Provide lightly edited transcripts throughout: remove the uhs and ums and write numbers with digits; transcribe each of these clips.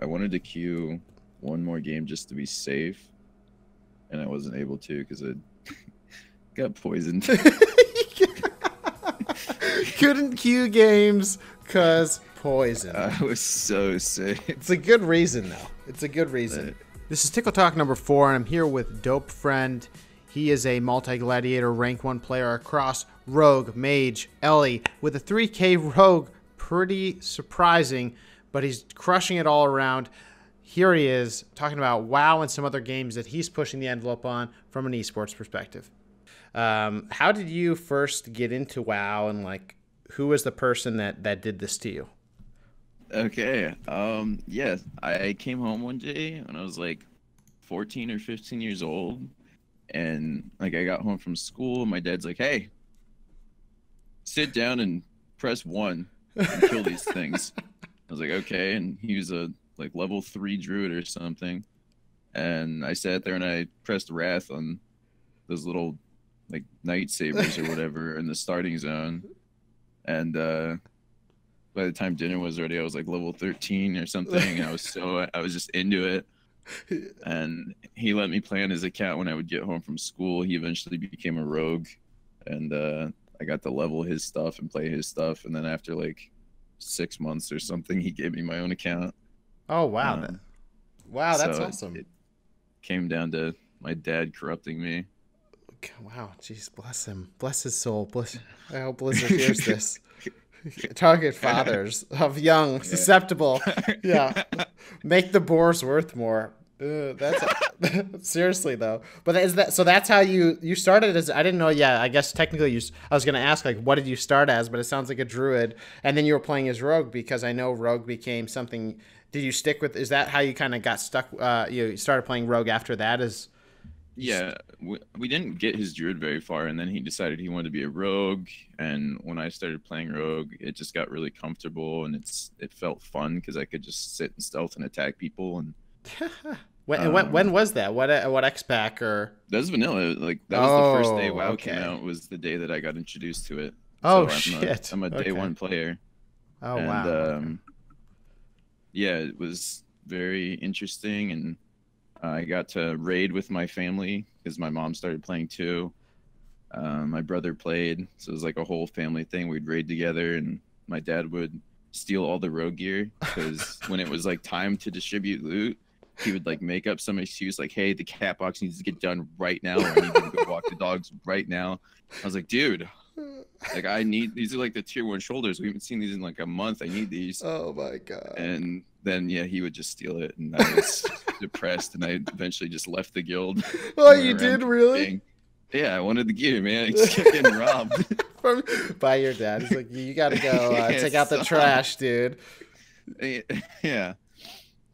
I wanted to queue one more game just to be safe, and I wasn't able to because I got poisoned. Couldn't queue games cause poison. I was so sick. It's a good reason, though. It's a good reason. This is Tiqqle Talk number 4, and I'm here with DopeFriend. He is a multi-gladiator rank 1 player across Rogue, Mage, Ellie, with a 3k Rogue. Pretty surprising, but he's crushing it all around. Here he is talking about WoW and some other games that he's pushing the envelope on from an esports perspective. How did you first get into WoW, and like, who was the person that did this to you? Okay. Yeah, I came home one day when I was like 14 or 15 years old, and like I got home from school, and my dad's like, "Hey, sit down and press 1 and kill these things." I was like, "Okay," and he was a like level 3 druid or something, and I sat there and I pressed wrath on those little like night sabers or whatever in the starting zone, and by the time dinner was ready, I was like level 13 or something. I was just into it. And he let me play on his account when I would get home from school. He eventually became a rogue, and I got to level his stuff and play his stuff. And then after like 6 months or something, he gave me my own account. Oh, wow. Wow, that's so awesome. It came down to my dad corrupting me. Wow, jeez, bless him. Bless his soul. I hope Blizzard hears this. Target fathers of young, susceptible. Yeah. Make the boars worth more. That's seriously though. But is that so? That's how you started as? I didn't know. Yeah, I guess technically I was gonna ask like, what did you start as? But it sounds like a druid, and then you were playing as rogue because I know rogue became something. Did you stick with? Is that how you kind of got stuck? You started playing rogue after that? Yeah, we didn't get his druid very far, and then he decided he wanted to be a rogue. And when I started playing rogue, it just got really comfortable, and it felt fun because I could just sit and stealth and attack people. And when was that? What X pack or? That was vanilla. Like that was the first day WoW came out. Was the day that I got introduced to it. Oh, so shit! I'm a day one player. Oh, and, wow. Yeah, it was very interesting, and I got to raid with my family because my mom started playing too. My brother played, so it was like a whole family thing. We'd raid together, and my dad would steal all the rogue gear because when it was like time to distribute loot, he would like make up some excuse like, "Hey, the cat box needs to get done right now, or I need to go walk the dogs right now." I was like, "Dude, like I need these are like the tier 1 shoulders. We haven't seen these in like a month. I need these." Oh my god. And then yeah, he would just steal it, and I was depressed, and I eventually just left the guild. Oh, you did really? Yeah, I wanted the gear, man. I just kept getting robbed. By your dad. He's like, you gotta go take out the trash, dude. Yeah.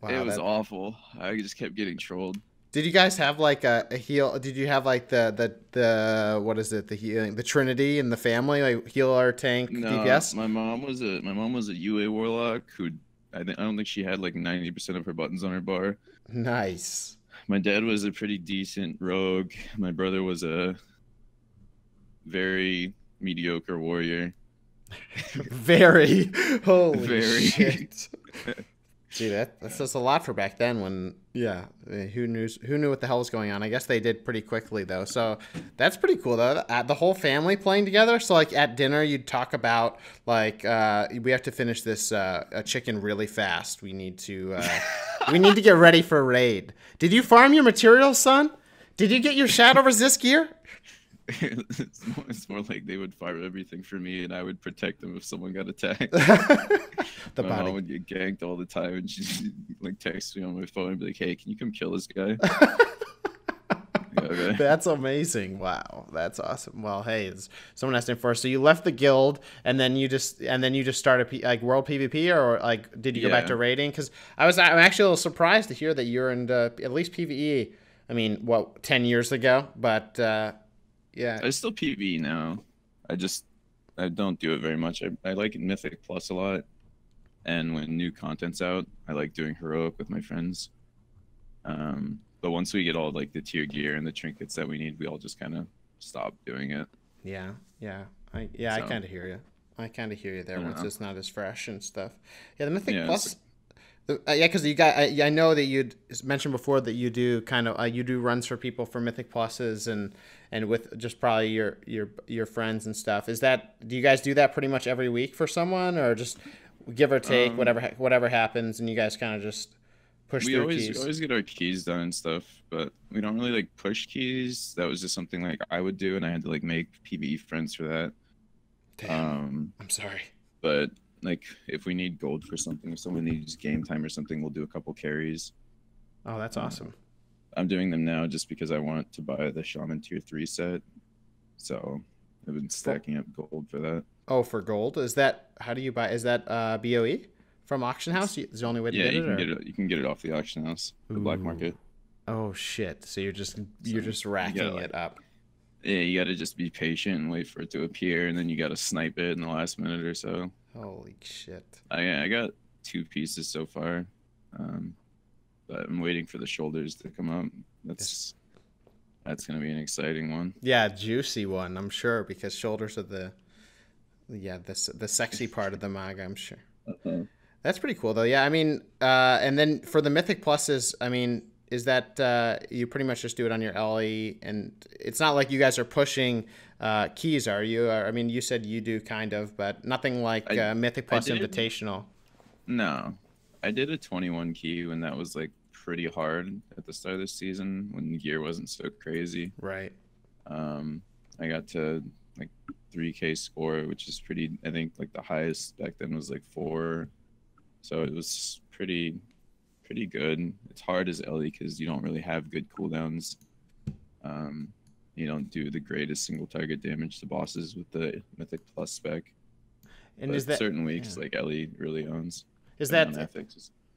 Wow, it was awful. I just kept getting trolled. Did you guys have like a heal? Did you have like the what is it? The healing, the Trinity in the family, like healer, tank, no, DPS? My mom was a UA warlock who I don't think she had like 90% of her buttons on her bar. Nice. My dad was a pretty decent rogue. My brother was a very mediocre warrior. Very. Holy very. Shit. Gee, that's just a lot for back then when, yeah, who knew what the hell was going on. I guess they did pretty quickly, though. So that's pretty cool, though. The whole family playing together. So, like, at dinner, you'd talk about, like, we have to finish this chicken really fast. We need to get ready for a raid. Did you farm your materials, son? Did you get your shadow resist gear? It's more like they would fire everything for me, and I would protect them if someone got attacked. My mom would get ganked all the time, and she'd like text me on my phone and be like, "Hey, can you come kill this guy?" Yeah, okay. That's amazing. Wow, that's awesome. Well, hey, someone asked him first. So you left the guild, and then you just started like world PvP, or like did you go back to raiding? Because I'm actually a little surprised to hear that you're in at least PvE. I mean, what, 10 years ago? But yeah, I still PvE now. I don't do it very much. I like Mythic Plus a lot, and when new content's out, I like doing heroic with my friends. But once we get all like the tier gear and the trinkets that we need, we all just kind of stop doing it. Yeah, I kind of hear you. I kind of hear you there. Once it's not as fresh and stuff. Yeah, the Mythic Plus. Yeah, because you got. I know that you'd mentioned before that you do kind of you do runs for people for Mythic Pluses and with just probably your friends and stuff. Is that, do you guys do that pretty much every week for someone, or just give or take whatever happens, and you guys kind of just push We through always keys? always get our keys done and stuff, but we don't really like push keys. That was just something like I would do, and I had to like make PvE friends for that. Damn, I'm sorry. But like if we need gold for something, if someone needs game time or something, we'll do a couple carries. Oh, that's awesome. I'm doing them now just because I want to buy the Shaman tier 3 set. So I've been stacking up gold for that. Oh, for gold? Is that, how do you buy? Is that BOE from auction house? Is the only way to Yeah, get you it? can get it. You can get it off the auction house, the black Ooh. market. Oh shit! So you're just racking it up. Yeah, you got to just be patient and wait for it to appear, and then you got to snipe it in the last minute or so. Holy shit! I got 2 pieces so far, but I'm waiting for the shoulders to come up. That's gonna be an exciting one. Yeah, juicy one, I'm sure, because shoulders are the sexy part of the manga, I'm sure. That's pretty cool though. Yeah, I mean, and then for the Mythic Pluses, I mean, is that you pretty much just do it on your LE, and it's not like you guys are pushing keys, are you? I mean, you said you do kind of, but nothing like Mythic Plus Invitational. No, I did a 21 key when that was like pretty hard at the start of the season when the gear wasn't so crazy. Right. I got to like 3K score, which is pretty. I think like the highest back then was like 4, so it was pretty good. It's hard as Ellie because you don't really have good cooldowns. You don't do the greatest single target damage to bosses with the Mythic Plus spec. And but is that certain weeks like Ellie really owns? Is that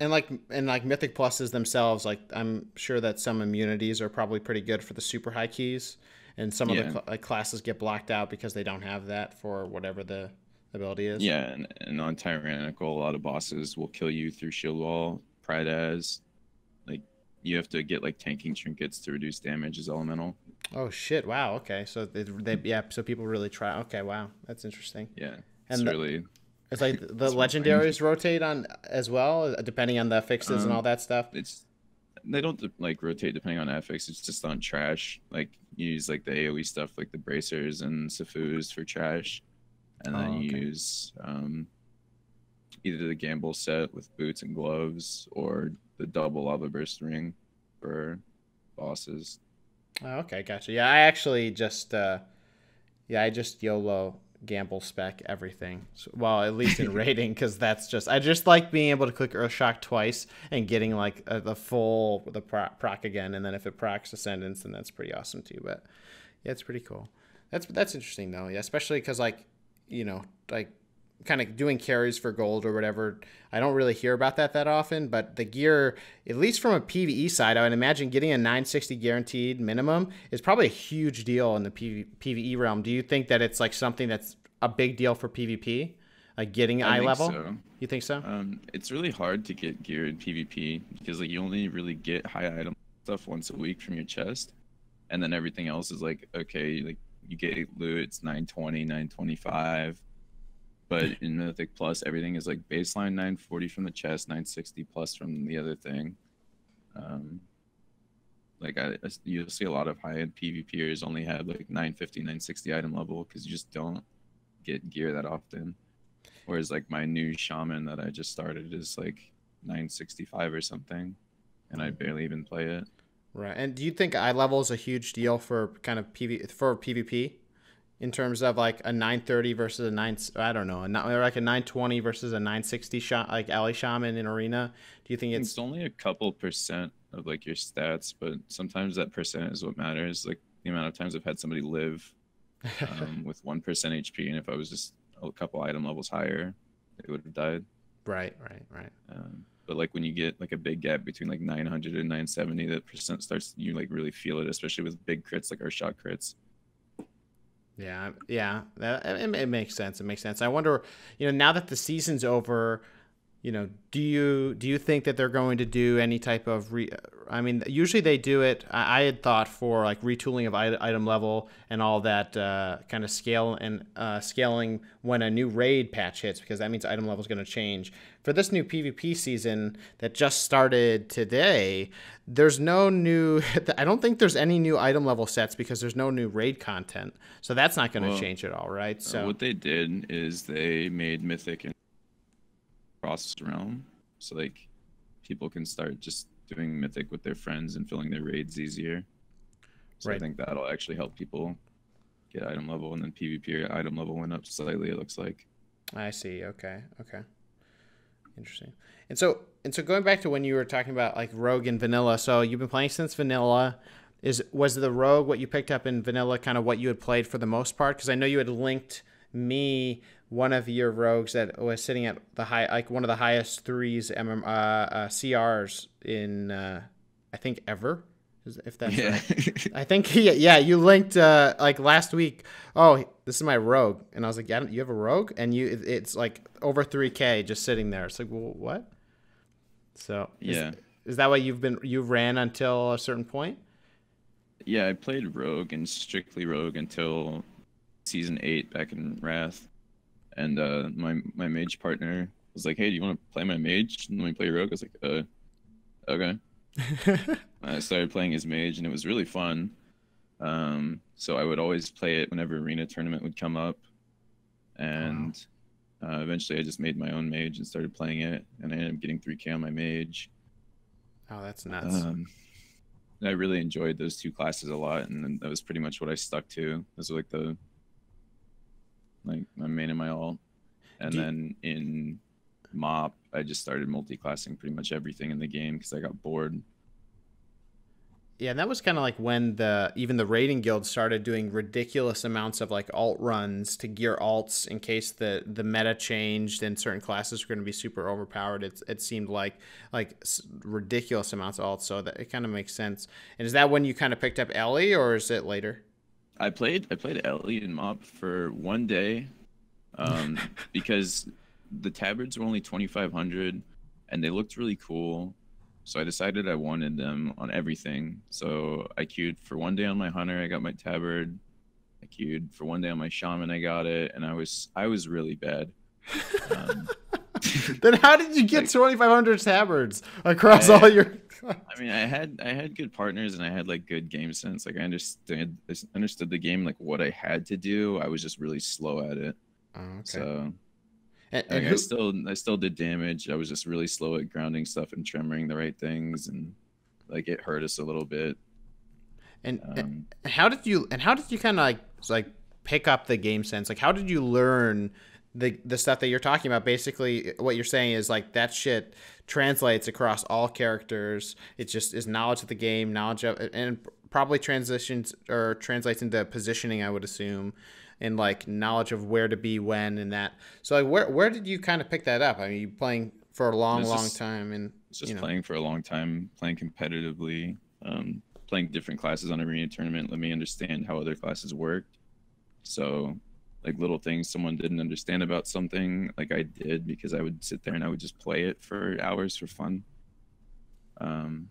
and like Mythic Pluses themselves? Like I'm sure that some immunities are probably pretty good for the super high keys, and some of the classes get blocked out because they don't have that for whatever the ability is. Yeah, and on Tyrannical, a lot of bosses will kill you through shield wall. Pride as, like, you have to get like tanking trinkets to reduce damage as elemental. Oh shit! Wow. Okay, so so people really try. Okay, wow, that's interesting. Yeah, and really. It's like the legendaries rotate on as well, depending on the fixes and all that stuff. They don't like rotate depending on affix. It's just on trash. Like you use like the AOE stuff, like the bracers and Sifus for trash, and then you use either the gamble set with boots and gloves or the double lava burst ring for bosses. Oh, okay, gotcha. Yeah, I actually just I just YOLO gamble spec everything. So, well, at least in rating, because I just like being able to click Earth Shock twice and getting like the proc again, and then if it procs Ascendance, then that's pretty awesome too. But yeah, it's pretty cool. That's interesting though. Yeah, especially because like, you know, like kind of doing carries for gold or whatever, I don't really hear about that often, but the gear, at least from a PvE side, I would imagine getting a 960 guaranteed minimum is probably a huge deal in the PvE realm. Do you think that it's like something that's a big deal for PvP, like getting eye level? So. You think so? It's really hard to get gear in PvP because like you only really get high item stuff once a week from your chest, and then everything else is like, okay, like you get loot, it's 920, 925. But in Mythic Plus, everything is like baseline 940 from the chest, 960 plus from the other thing. You'll see a lot of high-end PvPers only have like 950, 960 item level because you just don't get gear that often. Whereas like my new Shaman that I just started is like 965 or something, and I barely even play it. Right. And do you think eye level is a huge deal for kind of PvP? In terms of like a 930 versus I don't know, like a 920 versus a 960 shot, like Ele Shaman in arena. Do you think it's only a couple % of like your stats, but sometimes that percent is what matters. Like the amount of times I've had somebody live with 1% HP, and if I was just a couple item levels higher, they would have died. Right. But like when you get like a big gap between like 900 and 970, that percent you like really feel it, especially with big crits like our shot crits. Yeah, it makes sense. It makes sense. I wonder, you know, now that the season's over, you know, do you think that they're going to do any type of I mean, usually they do it. I had thought for like retooling of item level and all that kind of scale and scaling when a new raid patch hits, because that means item level is going to change. For this new PvP season that just started today, there's no new. I don't think there's any new item level sets because there's no new raid content. So that's not going to change at all, right? So what they did is they made Mythic and cross realm, so like people can start just doing Mythic with their friends and filling their raids easier. So I think that'll actually help people get item level, and then PvP item level went up slightly, it looks like. I see. Okay. Interesting. And so going back to when you were talking about like Rogue and Vanilla, so you've been playing since Vanilla. Was the Rogue what you picked up in Vanilla kind of what you had played for the most part? Because I know you had linked me one of your rogues that was sitting at the high, like one of the highest threes CRs in I think ever, if that's right. I think you linked like last week. Oh, this is my rogue, and I was like, yeah, you have a rogue, and it's like over 3K just sitting there. It's like, well, what? So is that what you ran until a certain point? Yeah, I played rogue and strictly rogue until season 8 back in Wrath. And my mage partner was like, hey, do you want to play my mage and let me play rogue? I was like, okay. I started playing his mage, and it was really fun. So I would always play it whenever arena tournament would come up. And eventually I just made my own mage and started playing it, and I ended up getting 3K on my mage. Oh, that's nuts. I really enjoyed those two classes a lot, and that was pretty much what I stuck to. Those were like my main and my alt. And then in MOP, I just started multi-classing pretty much everything in the game because I got bored. Yeah, and that was kind of like when even the raiding guild started doing ridiculous amounts of like alt runs to gear alts in case the meta changed and certain classes were going to be super overpowered. It seemed like ridiculous amounts of alts, so that it kind of makes sense. And is that when you kind of picked up Ellie, or is it later? I played Ellie in MOP for one day, because the tabards were only 2,500 and they looked really cool. So I decided I wanted them on everything. So I queued for one day on my hunter, I got my tabard. I queued for one day on my shaman, I got it, and I was really bad. Then how did you get like, 2,500 tabards across all your? I mean, I had good partners and I had like good game sense. Like I understood the game, like what I had to do. I was just really slow at it. Oh, okay. So and I still did damage. I was just really slow at grounding stuff and tremoring the right things, and like it hurt us a little bit. And how did you kind of like pick up the game sense? Like how did you learn the stuff that you're talking about? Basically what you're saying is like that shit translates across all characters. It just is knowledge of the game, knowledge of, and probably translates into positioning, I would assume, and like knowledge of where to be when and that. So like where did you kind of pick that up? I mean, you playing for a long time, and just playing for a long time, playing competitively, playing different classes on arena tournament let me understand how other classes worked. So like little things someone didn't understand about something, like I did, because I would sit there and I would just play it for hours for fun. And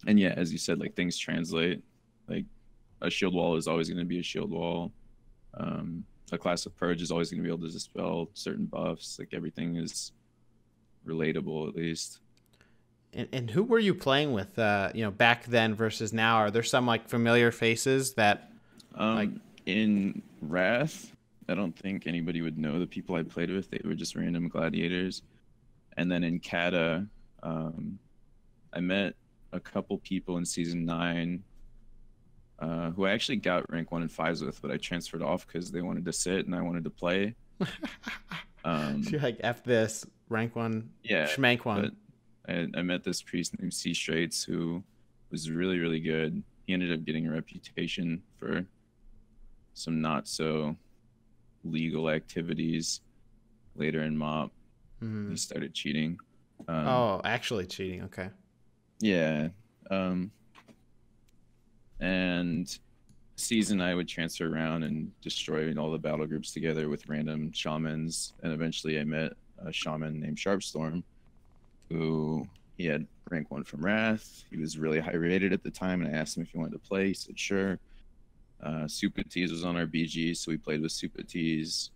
yeah, as you said, like things translate. Like a shield wall is always going to be a shield wall. A class of purge is always going to be able to dispel certain buffs. Like everything is relatable, at least. And who were you playing with, back then versus now? Are there some like familiar faces that, in Wrath, I don't think anybody would know the people I played with. They were just random gladiators. And then in Kata, I met a couple people in season 9 who I actually got rank 1 and 5s with, but I transferred off because they wanted to sit and I wanted to play. You're like, F this, rank 1, yeah, schmank 1. I met this priest named C Straits who was really, really good. He ended up getting a reputation for some not so legal activities later in MOP. He started cheating. Actually cheating. Okay. Yeah. And season I would transfer around and destroy all the battle groups together with random shamans. And eventually I met a shaman named Sharpstorm, who he had rank 1 from Wrath. He was really high rated at the time, and I asked him if he wanted to play. He said sure. Supatees was on our BG, so we played with Supatees.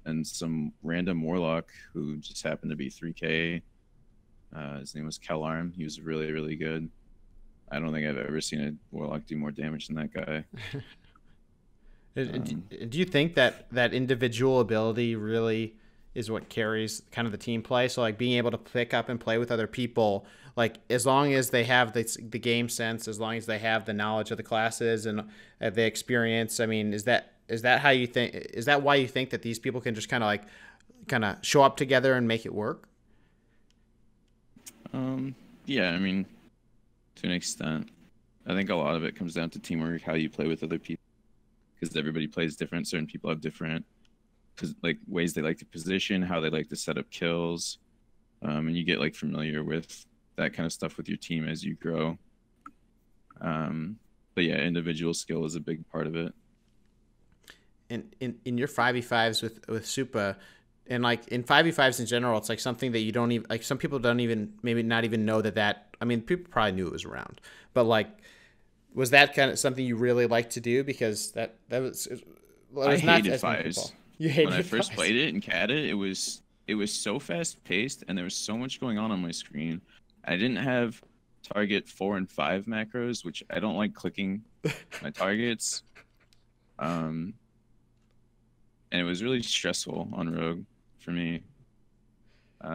And some random warlock who just happened to be 3K. His name was Kelarm. He was really, really good. I don't think I've ever seen a warlock do more damage than that guy. Do you think that individual ability really is what carries kind of the team play? So like being able to pick up and play with other people, like as long as they have the game sense, as long as they have the knowledge of the classes and the experience, I mean, is that how you think? Is that why you think that these people can just kind of show up together and make it work? Yeah, I mean, to an extent, I think a lot of it comes down to teamwork, how you play with other people, because everybody plays different. Certain people have different like ways they like to position, how they like to set up kills, and you get like familiar with that kind of stuff with your team as you grow. But yeah, individual skill is a big part of it. And in your 5v5s with Supa, and like in 5v5s in general, it's like something that you don't even, like some people don't even, maybe not even know that, I mean, people probably knew it was around, but like, was that kind of something you really liked to do? Because that was I not hated as many fives. people. You hated when I first fives. played it and cat it was so fast paced and there was so much going on my screen. I didn't have target 4 and 5 macros, which I don't like clicking my targets. And it was really stressful on Rogue for me.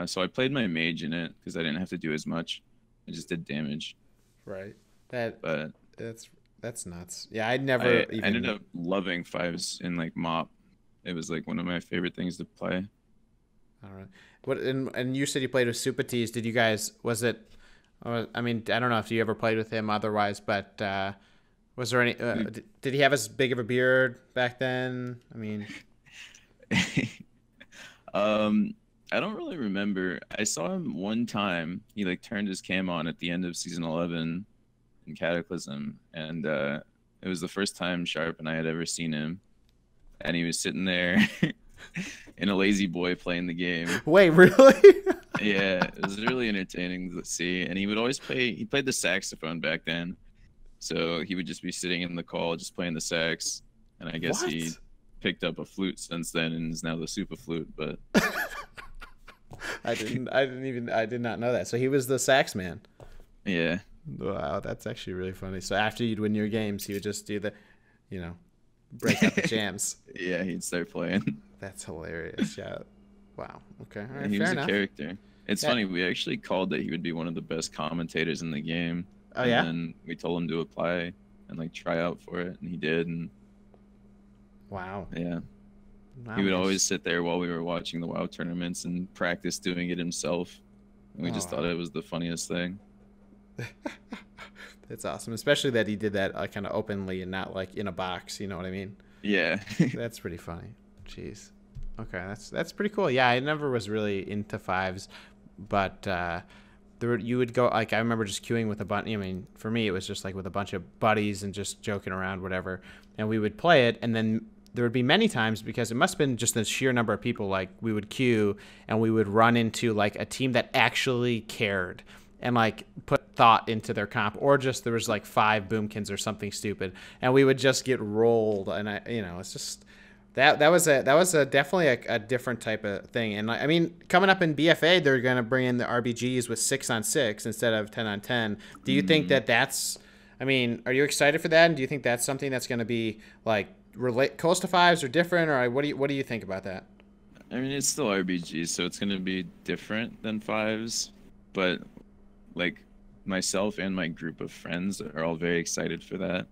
So I played my Mage in it because I didn't have to do as much. I just did damage. Right. But that's nuts. Yeah, I ended up loving fives in like MOP. It was like one of my favorite things to play. All right. What and you said you played with Supatees. Did you guys? Was it? I mean, I don't know if you ever played with him otherwise, but was there any? Did he have as big of a beard back then? I mean, I don't really remember. I saw him one time. He like turned his cam on at the end of season 11 in Cataclysm, and it was the first time Sharp and I had ever seen him. And he was sitting there in a lazy boy playing the game. Wait, really? Yeah, it was really entertaining to see. And he would always he played the saxophone back then. So he would just be sitting in the call, just playing the sax. And I guess he picked up a flute since then and is now the super flute. But I did not know that. So he was the sax man. Yeah. Wow, that's actually really funny. So after you'd win your games, he would just do the, break out the jams. Yeah, he'd start playing. That's hilarious. Yeah. Wow. Okay. All right, he fair was enough. A character. It's funny. We actually called that he would be one of the best commentators in the game. Oh, yeah? And then we told him to apply and like try out for it, and he did. And wow. Yeah. Wow, he would always sit there while we were watching the WoW tournaments and practice doing it himself. And we just thought it was the funniest thing. That's awesome, especially that he did that kind of openly and not like in a box. You know what I mean? Yeah. That's pretty funny. Jeez. Okay, that's pretty cool. Yeah, I never was really into fives, but you would go like I remember just queuing with a bunch. I mean, for me, it was just like with a bunch of buddies and just joking around, whatever. And we would play it, and then there would be many times because it must have been just the sheer number of people. Like we would queue and we would run into like a team that actually cared and like put thought into their comp, or just there was like 5 boomkins or something stupid, and we would just get rolled. And it's just that was definitely a different type of thing. And I mean, coming up in BFA, they're gonna bring in the RBGs with 6-on-6 instead of 10-on-10. Do you think that's? I mean, are you excited for that? And do you think that's something that's gonna be like close to fives or different, or what do you think about that? I mean, it's still RBG, so it's gonna be different than fives, but like myself and my group of friends are all very excited for that.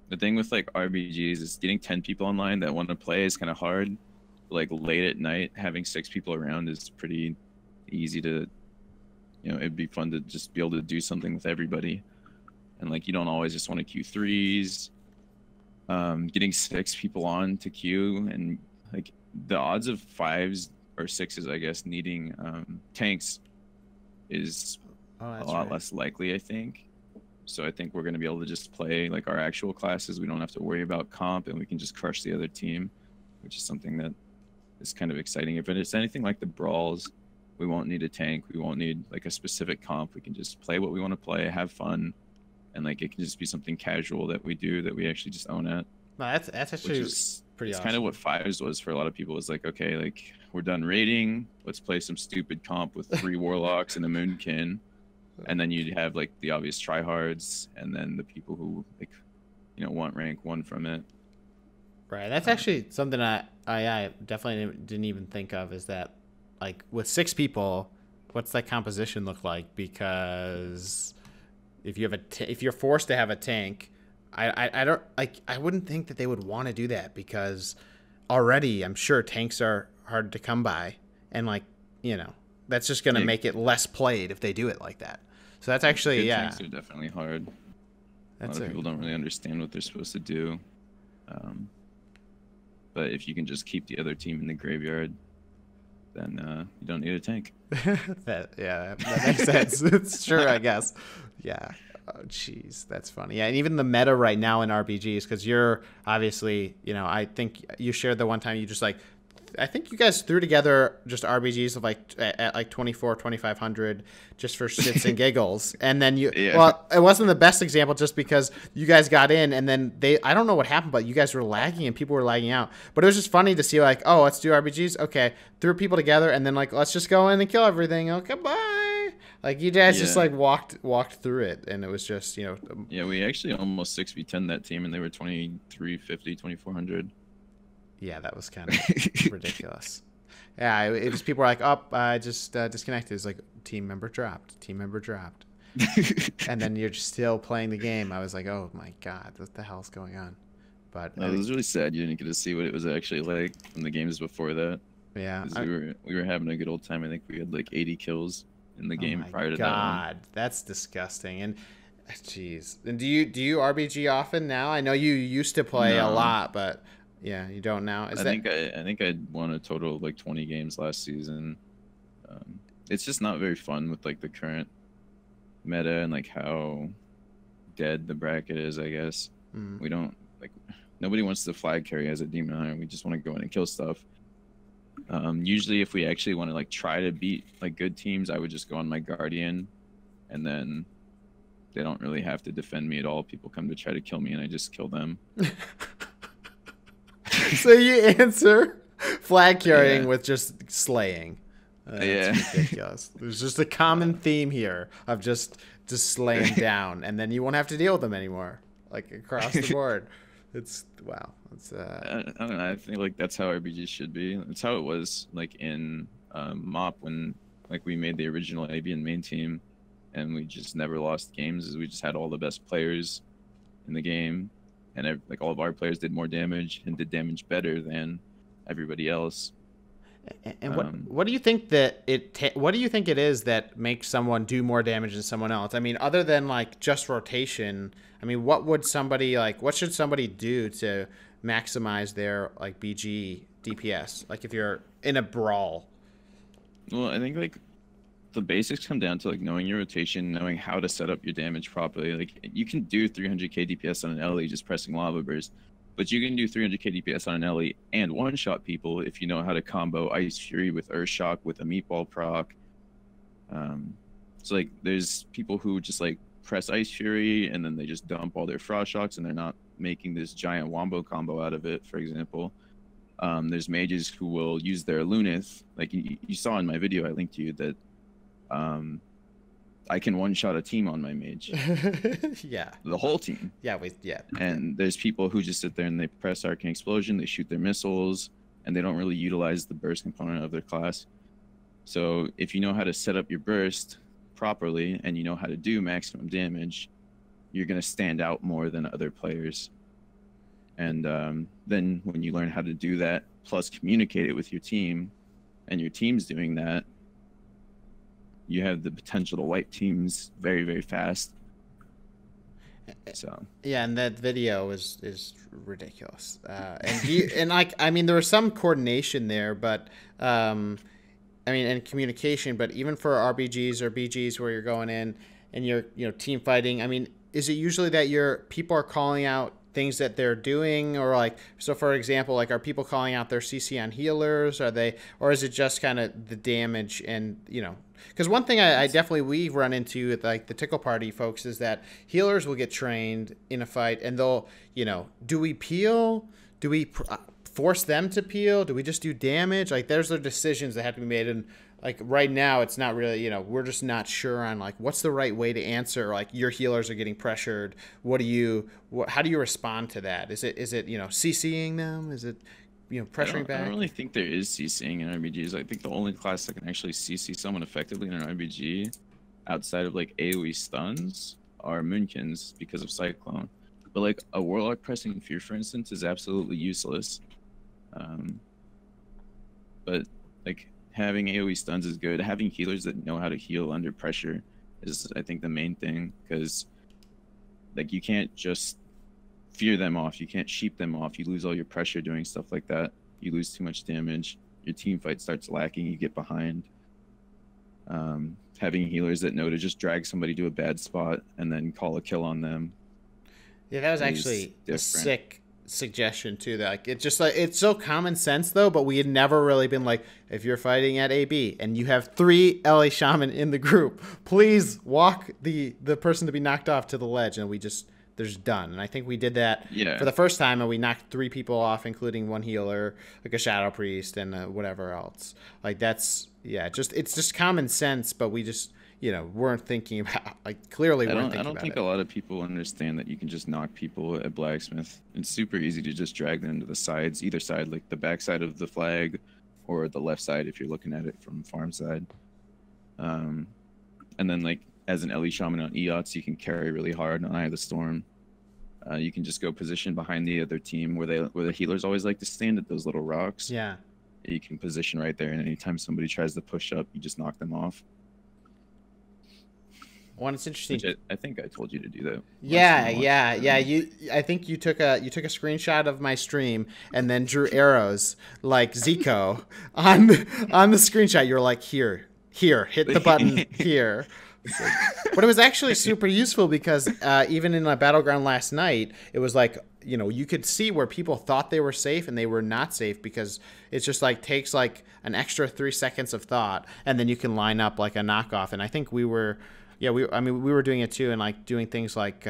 The thing with like RBGs is getting 10 people online that want to play is kind of hard. Like late at night, having 6 people around is pretty easy to, it'd be fun to just be able to do something with everybody. And like, you don't always just want to queue 3s. Getting 6 people on to queue, and like the odds of 5s or 6s, I guess, needing tanks is a lot less likely, I think. So I think we're going to be able to just play like our actual classes. We don't have to worry about comp, and we can just crush the other team, which is something that is kind of exciting. If it's anything like the brawls, We won't need a tank. We won't need like a specific comp. We can just play what we want to play, have fun, and like it can just be something casual that we do that we actually just own it. No, that's actually pretty it's awesome. kind of what fives was for a lot of people. It's like, okay, like we're done raiding. Let's play some stupid comp with 3 warlocks and a moonkin, and then you'd have like the obvious tryhards, and then the people who like, you know, want rank 1 from it. Right. That's actually something I definitely didn't even think of, is that like with 6 people, what's that composition look like? Because if you have if you're forced to have a tank, I don't like, I wouldn't think that they would want to do that, because already I'm sure tanks are hard to come by, and like, you know, that's just going to make it less played if they do it like that. So that's actually, Good tanks are definitely hard. A lot of people don't really understand what they're supposed to do. But if you can just keep the other team in the graveyard, then you don't need a tank. that makes sense. It's true, I guess. Yeah. Oh, jeez, that's funny. Yeah, and even the meta right now in RBGs, because you're obviously, you know, I think you shared the one time you just like, I think you guys threw together just RBGs of like at like 2,500 just for shits and giggles, and then you, well, it wasn't the best example just because you guys got in and then I don't know what happened, but you guys were lagging and people were lagging out. But it was just funny to see like, oh, let's do RBGs, okay, threw people together, and then like, let's just go in and kill everything. Okay, bye. Like you guys just like walked through it, and it was just, you know. Yeah, we actually almost 6v10 that team, and they were 2,350, 2,400. Yeah, that was kind of ridiculous. Yeah, it was, people were like, oh, I just disconnected. It's like, team member dropped. And then you're just still playing the game. I was like, oh my God, what the hell's going on? But no, it was really sad you didn't get to see what it was actually like from the games before that. Yeah. We were having a good old time. I think we had like 80 kills in the game prior to that. God, that's disgusting. And jeez. And do you RBG often now? I know you used to play a lot, but yeah, you don't now. I think I won a total of like 20 games last season. It's just not very fun with like the current meta and like how dead the bracket is, I guess. We don't like, nobody wants to flag carry as a demon hunter. We just want to go in and kill stuff. Usually if we actually want to like try to beat like good teams, I would just go on my guardian, and then they don't really have to defend me at all. People come to try to kill me and I just kill them. So you answer flag carrying with just slaying. That's ridiculous. There's just a common theme here of just slaying down, and then you won't have to deal with them anymore, like across the board. It's wow. It's I don't know. I think like that's how RBGs should be. It's how it was like in MOP when like we made the original ABN main team, and we just never lost games. Is we just had all the best players in the game, and like all of our players did more damage and did damage better than everybody else. And what do you think that what do you think it is that makes someone do more damage than someone else? I mean, other than like just rotation, I mean, what should somebody do to maximize their like BG DPS? Like if you're in a brawl. Well, I think like the basics come down to like knowing your rotation, knowing how to set up your damage properly. Like you can do 300k DPS on an LE just pressing lava burst, but you can do 300k DPS on an LE and one-shot people if you know how to combo Ice Fury with Earth Shock with a meatball proc. So like there's people who just like press Ice Fury and then they just dump all their Frost Shocks and they're not making this giant wombo combo out of it, for example. There's mages who will use their Lunith. Like you saw in my video I linked to you that I can one-shot a team on my mage. Yeah. The whole team. Yeah, And there's people who just sit there and they press Arcane Explosion, they shoot their missiles, and they don't really utilize the burst component of their class. So if you know how to set up your burst properly and you know how to do maximum damage, you're going to stand out more than other players. And then when you learn how to do that, plus communicate it with your team, and your team's doing that, you have the potential to wipe teams very, very fast. So yeah, and that video is ridiculous. And like, I mean, there was some coordination there, but I mean, and communication. But even for RBGs or BGs where you're going in and you're team fighting, I mean, is it usually that people are calling out things that they're doing, or like, so for example, like, are people calling out their CC on healers? Are they, or is it just kind of the damage? And because one thing I definitely we run into with like the Tiqqle Party folks is that healers will get trained in a fight, and they'll, do we peel? Do we force them to peel? Do we just do damage? Like, there's the decisions that have to be made, and like right now it's not really, we're just not sure on like what's the right way to answer. Like, your healers are getting pressured. How do you respond to that? Is it CCing them? Is it pressuring back? I don't really think there is CCing in RBGs. I think the only class that can actually CC someone effectively in an RBG outside of like AoE stuns are Moonkins because of Cyclone. But like a Warlock pressing Fear, for instance, is absolutely useless. But like having AoE stuns is good. Having healers that know how to heal under pressure is, I think, the main thing, because like you can't just fear them off. You can't sheep them off. You lose all your pressure doing stuff like that. You lose too much damage. Your team fight starts lacking. You get behind. Having healers that know to just drag somebody to a bad spot and then call a kill on them. Yeah, that was actually a sick suggestion too. That like, it's just like, it's so common sense though, but we had never really been like, if you're fighting at AB and you have 3 LA Shaman in the group, please walk the person to be knocked off to the ledge, and there's done. And I think we did that for the first time, and we knocked 3 people off, including 1 healer, like a Shadow Priest, and whatever else. Like, it's just common sense, but we just weren't thinking about, like, clearly weren't thinking about it. I don't think a lot of people understand that you can just knock people at Blacksmith. It's super easy to just drag them to the sides, either side, like the back side of the flag or the left side if you're looking at it from farm side. And then, like, as an LE Shaman on EOTS, you can carry really hard on Eye of the Storm. You can just go position behind the other team where the healers always like to stand at those little rocks. Yeah. You can position right there, and anytime somebody tries to push up, you just knock them off. Well, it's interesting. Which I think I told you to do that. Yeah. I think you took a screenshot of my stream and then drew arrows like Zico on the screenshot. You're like, here, hit the button here. But it was actually super useful because even in a battleground last night, it was like, you could see where people thought they were safe and they were not safe, because it's just like takes like an extra 3 seconds of thought, and then you can line up like a knockoff. And I think we were doing it too, and like doing things like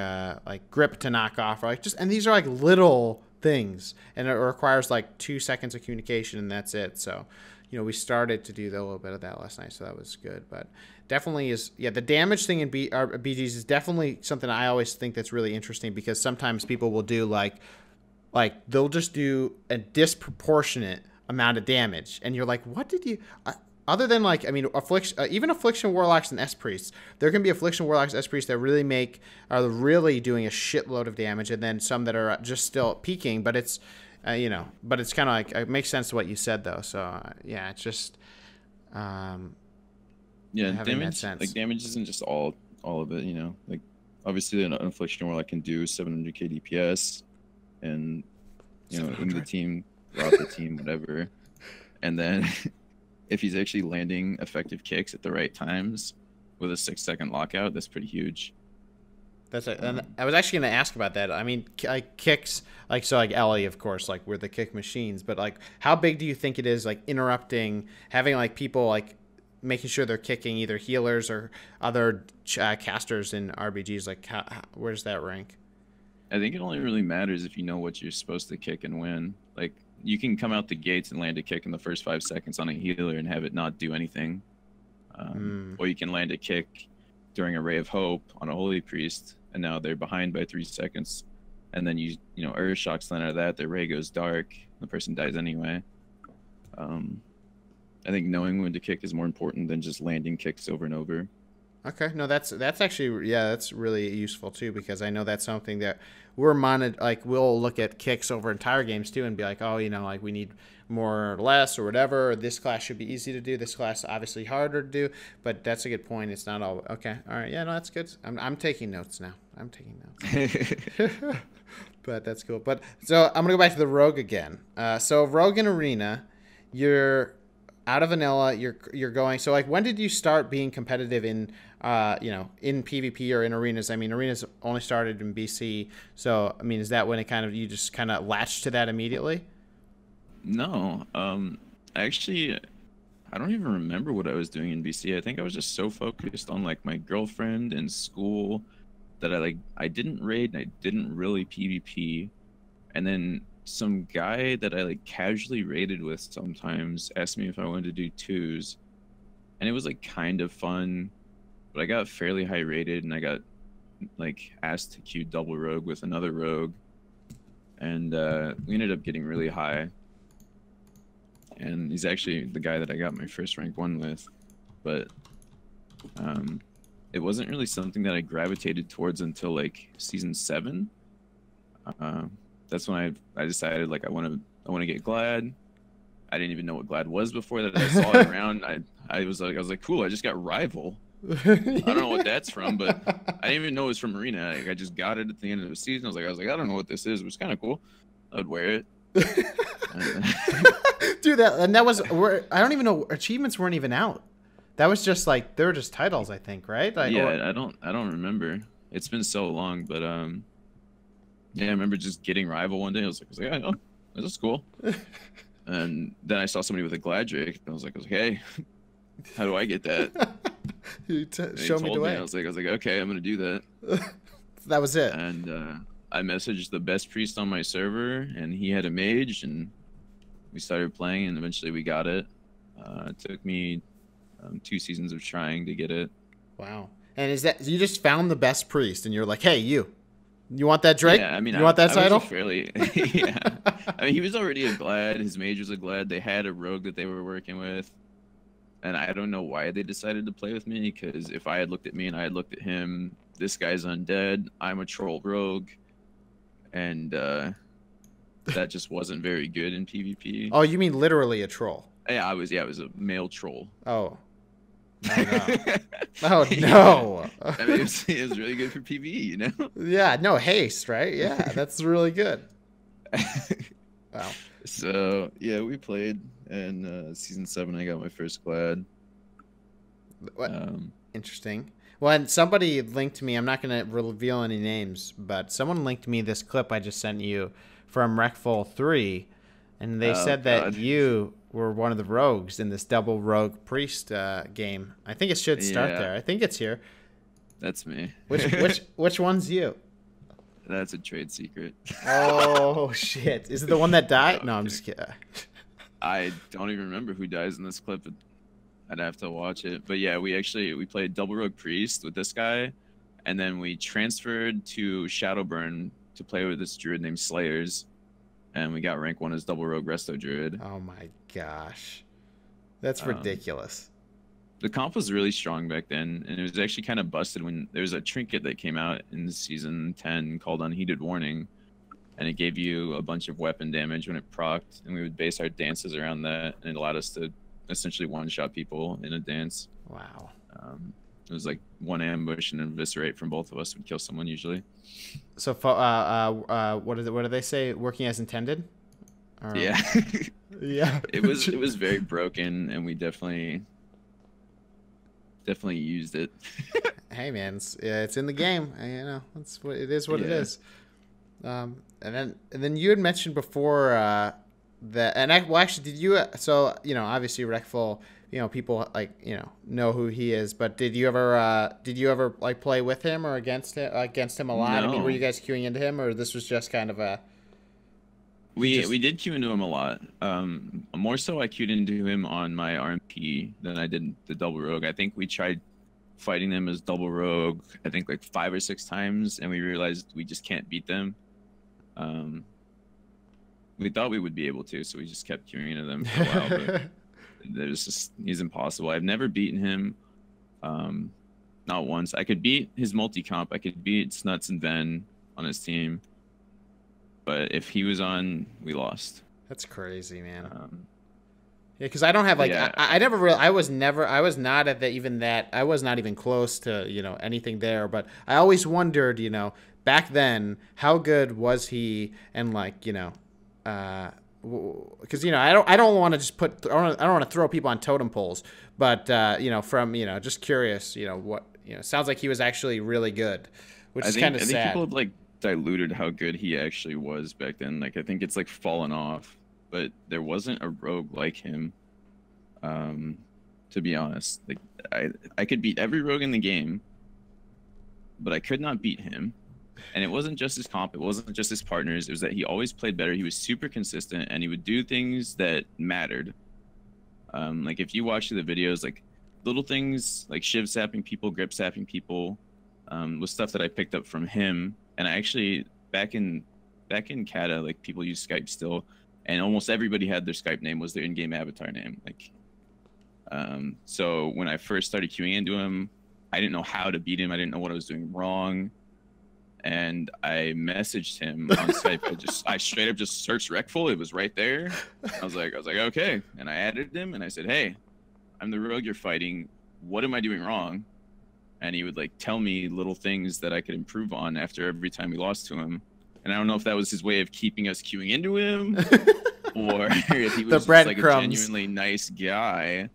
grip to knock off, or like and these are like little things, and it requires like 2 seconds of communication, and that's it. So, we started to do a little bit of that last night, so that was good. But definitely the damage thing in BGs is definitely something I always think that's really interesting, because sometimes people will do like they'll just do a disproportionate amount of damage, and you're like, what did you? Other than like, even Affliction Warlocks and S-Priests, there can be Affliction Warlocks, S-Priests that are really doing a shitload of damage, and then some that are just still peaking, but it's, but it's kind of like, it makes sense to what you said though. So it's just, damage, like damage isn't just all of it, like obviously an Affliction Warlock can do 700k DPS, and, in the team, throughout the team, whatever. And then if he's actually landing effective kicks at the right times with a 6-second lockout, that's pretty huge. That's it. And I was actually going to ask about that. I mean, like kicks, like, so like Ellie, of course, like we're the kick machines, but like how big do you think it is, like interrupting, having like people like making sure they're kicking either healers or other casters in RBGs? Like where does that rank? I think it only really matters if you know what you're supposed to kick and when. Like, you can come out the gates and land a kick in the first 5 seconds on a healer and have it not do anything. Or you can land a kick during a Ray of Hope on a Holy Priest, and now they're behind by 3 seconds. And then you Earth Shock's land out of that, their Ray goes dark, the person dies anyway. I think knowing when to kick is more important than just landing kicks over and over. Okay, no, that's actually, that's really useful too, because I know that's something that we're we'll look at kicks over entire games too and be like, oh, like we need more or less or whatever, or this class should be easy to do, this class obviously harder to do, but that's a good point. It's not all, okay, all right, no, that's good. I'm taking notes now. I'm taking notes. But that's cool. But so I'm gonna go back to the Rogue again. So Rogue in Arena, you're out of vanilla, you're going. So like, when did you start being competitive in, in PvP or in arenas? I mean, arenas only started in BC. So I mean, is that when you just kind of latched to that immediately? No, actually, I don't even remember what I was doing in BC. I think I was just so focused on like my girlfriend and school that I didn't raid and I didn't really PvP. And then some guy that I like casually raided with sometimes asked me if I wanted to do twos, and it was like kind of fun, but I got fairly high rated and I got like asked to queue double rogue with another rogue, and we ended up getting really high. And he's actually the guy that I got my first rank 1 with, but it wasn't really something that I gravitated towards until like season 7. That's when I decided like I want to get Glad. I didn't even know what Glad was before that. I saw it around. I was like, cool. I just got Rival. I don't know what that's from, but I didn't even know it was from Arena. Like, I just got it at the end of the season. I was like, I don't know what this is. It was kind of cool. I'd wear it. Dude, I don't even know, achievements weren't even out. That was just like, they were just titles, I think, right? Like, yeah, I don't remember. It's been so long, but yeah, I remember just getting Rival one day. I was like, oh, this is cool. And then I saw somebody with a Glad Drake. I was like, hey, how do I get that? Show me the way. I was like, okay, I'm gonna do that. That was it. And I messaged the best priest on my server, and he had a mage, and we started playing, and eventually we got it. It took me 2 seasons of trying to get it. Wow. And is that, you just found the best priest, and you're like, hey, you want that Drake? Yeah, I mean, you want that title? Yeah. I mean, he was already a Glad. His mage was a Glad. They had a rogue that they were working with. And I don't know why they decided to play with me, because if I had looked at me and I had looked at him, this guy's undead, I'm a troll rogue, and that just wasn't very good in PvP. Oh, you mean literally a troll? Yeah, I was a male troll. Oh. Oh, no. Oh, no. I mean, it was really good for PvE, you know? Yeah, no haste, right? Yeah, that's really good. Wow. So, yeah, we played, and season 7, I got my first Glad. What? Interesting. Well, and somebody linked me, I'm not going to reveal any names, but someone linked me this clip I just sent you from Wreckful 3, and they said that you were one of the rogues in this double rogue priest game. I think it should start there. I think it's here. That's me. Which one's you? That's a trade secret. Oh, shit. Is it the one that died? No, I'm just kidding. I don't even remember who dies in this clip. I'd have to watch it. But yeah, we played double rogue priest with this guy, and then we transferred to Shadowburn to play with this druid named Slayers, and we got rank 1 as double rogue resto druid. Oh my gosh. That's ridiculous. The comp was really strong back then, and it was actually kind of busted when there was a trinket that came out in season 10 called Unheeded Warning, and it gave you a bunch of weapon damage when it procced, and we would base our dances around that, and it allowed us to essentially one-shot people in a dance. Wow. It was like one ambush and eviscerate from both of us would kill someone usually. So, what do they say? Working as intended? Or... Yeah. Yeah. It was very broken, and we definitely used it. Hey man, it's in the game. You know, it's what it is. What it is. And then you had mentioned before that, and actually, did you? So you know, obviously, Wreckful. You know, people like know who he is. But did you ever like play with him or against him a lot? No. I mean, were you guys queuing into him, or this was just kind of a? We did queue into him a lot. More so, I queued into him on my RMP than I did the double rogue. I think we tried fighting them as double rogue, I think like 5 or 6 times, and we realized we just can't beat them. We thought we would be able to, so we just kept queuing into them for a while. But he's impossible. I've never beaten him, not once. I could beat his multi-comp. I could beat Snuts and Ven on his team. But if he was on, we lost. That's crazy, man. Yeah, because I don't have like I never really I was not at I was not even close to anything there. But I always wondered back then how good was he, and like because I don't want to just put I don't want to throw people on totem poles, but from just curious, what sounds like he was actually really good, which is kind of sad. I think people have like diluted how good he actually was back then. Like I think it's like fallen off, but there wasn't a rogue like him. To be honest, like I could beat every rogue in the game, but I could not beat him. And it wasn't just his comp, it wasn't just his partners, it was that he always played better. He was super consistent and he would do things that mattered. Like if you watch the videos, like little things like shiv sapping people, grip sapping people, was stuff that I picked up from him. And I actually back in Kata, like people use Skype still, and almost everybody had their Skype name was their in-game avatar name. Like so when I first started queuing into him, I didn't know how to beat him, I didn't know what I was doing wrong. And I messaged him on Skype. I straight up just searched Recful. It was right there. I was like, okay. And I added him and I said, hey, I'm the rogue you're fighting. What am I doing wrong? And he would like tell me little things that I could improve on after every time we lost to him. And I don't know if that was his way of keeping us queuing into him, or if he was just like a genuinely nice guy.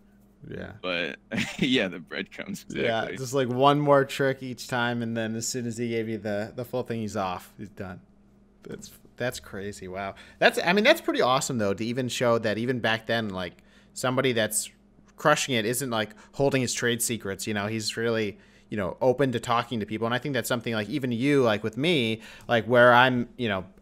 Yeah. But yeah, the breadcrumbs. Exactly. Yeah, just like one more trick each time, and then as soon as he gave you the full thing, he's off. He's done. That's crazy. Wow. That's pretty awesome though, to even show that even back then, like somebody that's crushing it isn't like holding his trade secrets. He's really open to talking to people, and I think that's something like even you, like with me, like where I'm,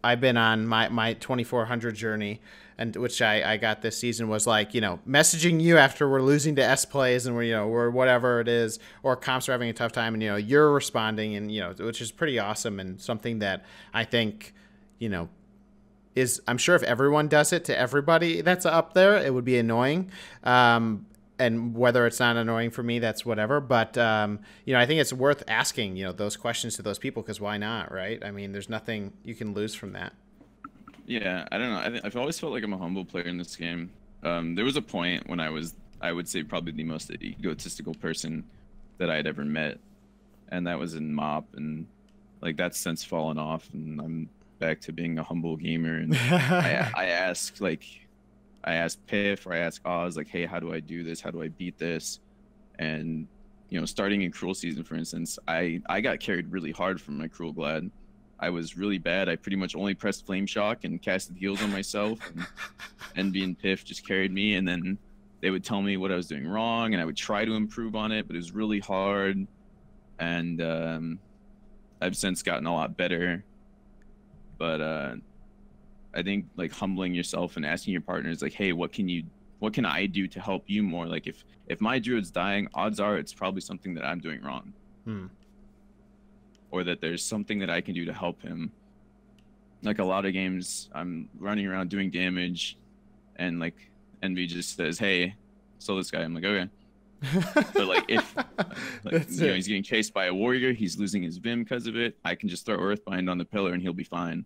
I've been on my 2400 journey. And which I got this season was like, messaging you after we're losing to S plays and we're whatever it is, or comps are having a tough time, and you're responding, and which is pretty awesome, and something that I think is, I'm sure if everyone does it to everybody that's up there, it would be annoying. And whether it's not annoying for me, that's whatever. But I think it's worth asking those questions to those people, because why not, right? I mean, there's nothing you can lose from that. Yeah, I don't know. I've always felt like I'm a humble player in this game. There was a point when I would say probably the most egotistical person that I'd ever met, and that was in MOP, and like that's since fallen off, and I'm back to being a humble gamer. And I asked Piff, or I asked Oz, like, hey, how do I do this? How do I beat this? And starting in Cruel season, for instance, I got carried really hard from my Cruel Glad. I was really bad. I pretty much only pressed Flame Shock and casted heals on myself. And Envy and Piff just carried me. And then they would tell me what I was doing wrong, and I would try to improve on it, but it was really hard. And I've since gotten a lot better. But I think like humbling yourself and asking your partners, like, hey, what can I do to help you more? Like if my Druid's dying, odds are it's probably something that I'm doing wrong. Or that there's something that I can do to help him. Like a lot of games, I'm running around doing damage, and like Envy just says, hey, slow this guy. I'm like, okay. But like if he's getting chased by a warrior, he's losing his Vim because of it, I can just throw Earthbind on the pillar and he'll be fine.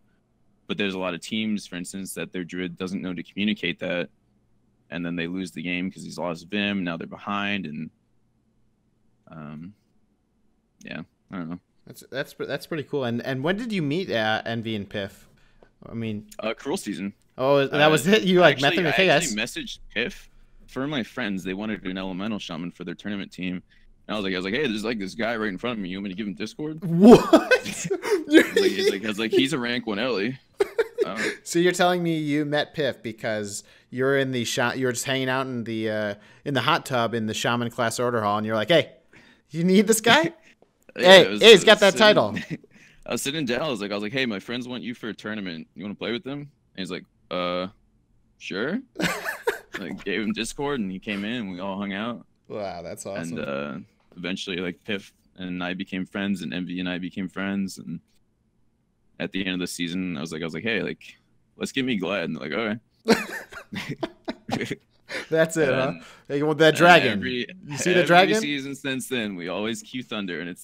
But there's a lot of teams, for instance, that their Druid doesn't know to communicate that, and then they lose the game because he's lost Vim, now they're behind, and yeah, I don't know. That's pretty cool. And when did you meet Envy and Piff? I mean, Cruel season. Oh, that was it. You like met them? I actually messaged Piff for my friends. They wanted to do an elemental shaman for their tournament team. And I was like, hey, there's like this guy right in front of me. You want me to give him Discord? What? he's a rank 1 Ellie. So you're telling me you met Piff because you're in the you were just hanging out in the hot tub in the Shaman class order hall, and you're like, hey, you need this guy? Hey, he's got that title. I was sitting down. I was like, hey, my friends want you for a tournament. You want to play with them? And he's like, sure. Like, gave him Discord, and he came in, and we all hung out. Wow, that's awesome. And eventually, like, Piff and I became friends, and Envy and I became friends. And at the end of the season, I was like, hey, like, let's get me Glad. And they're like, okay. That's it, huh? Hey, you want that dragon? You see the dragon? Every season since then, we always queue Thunder, and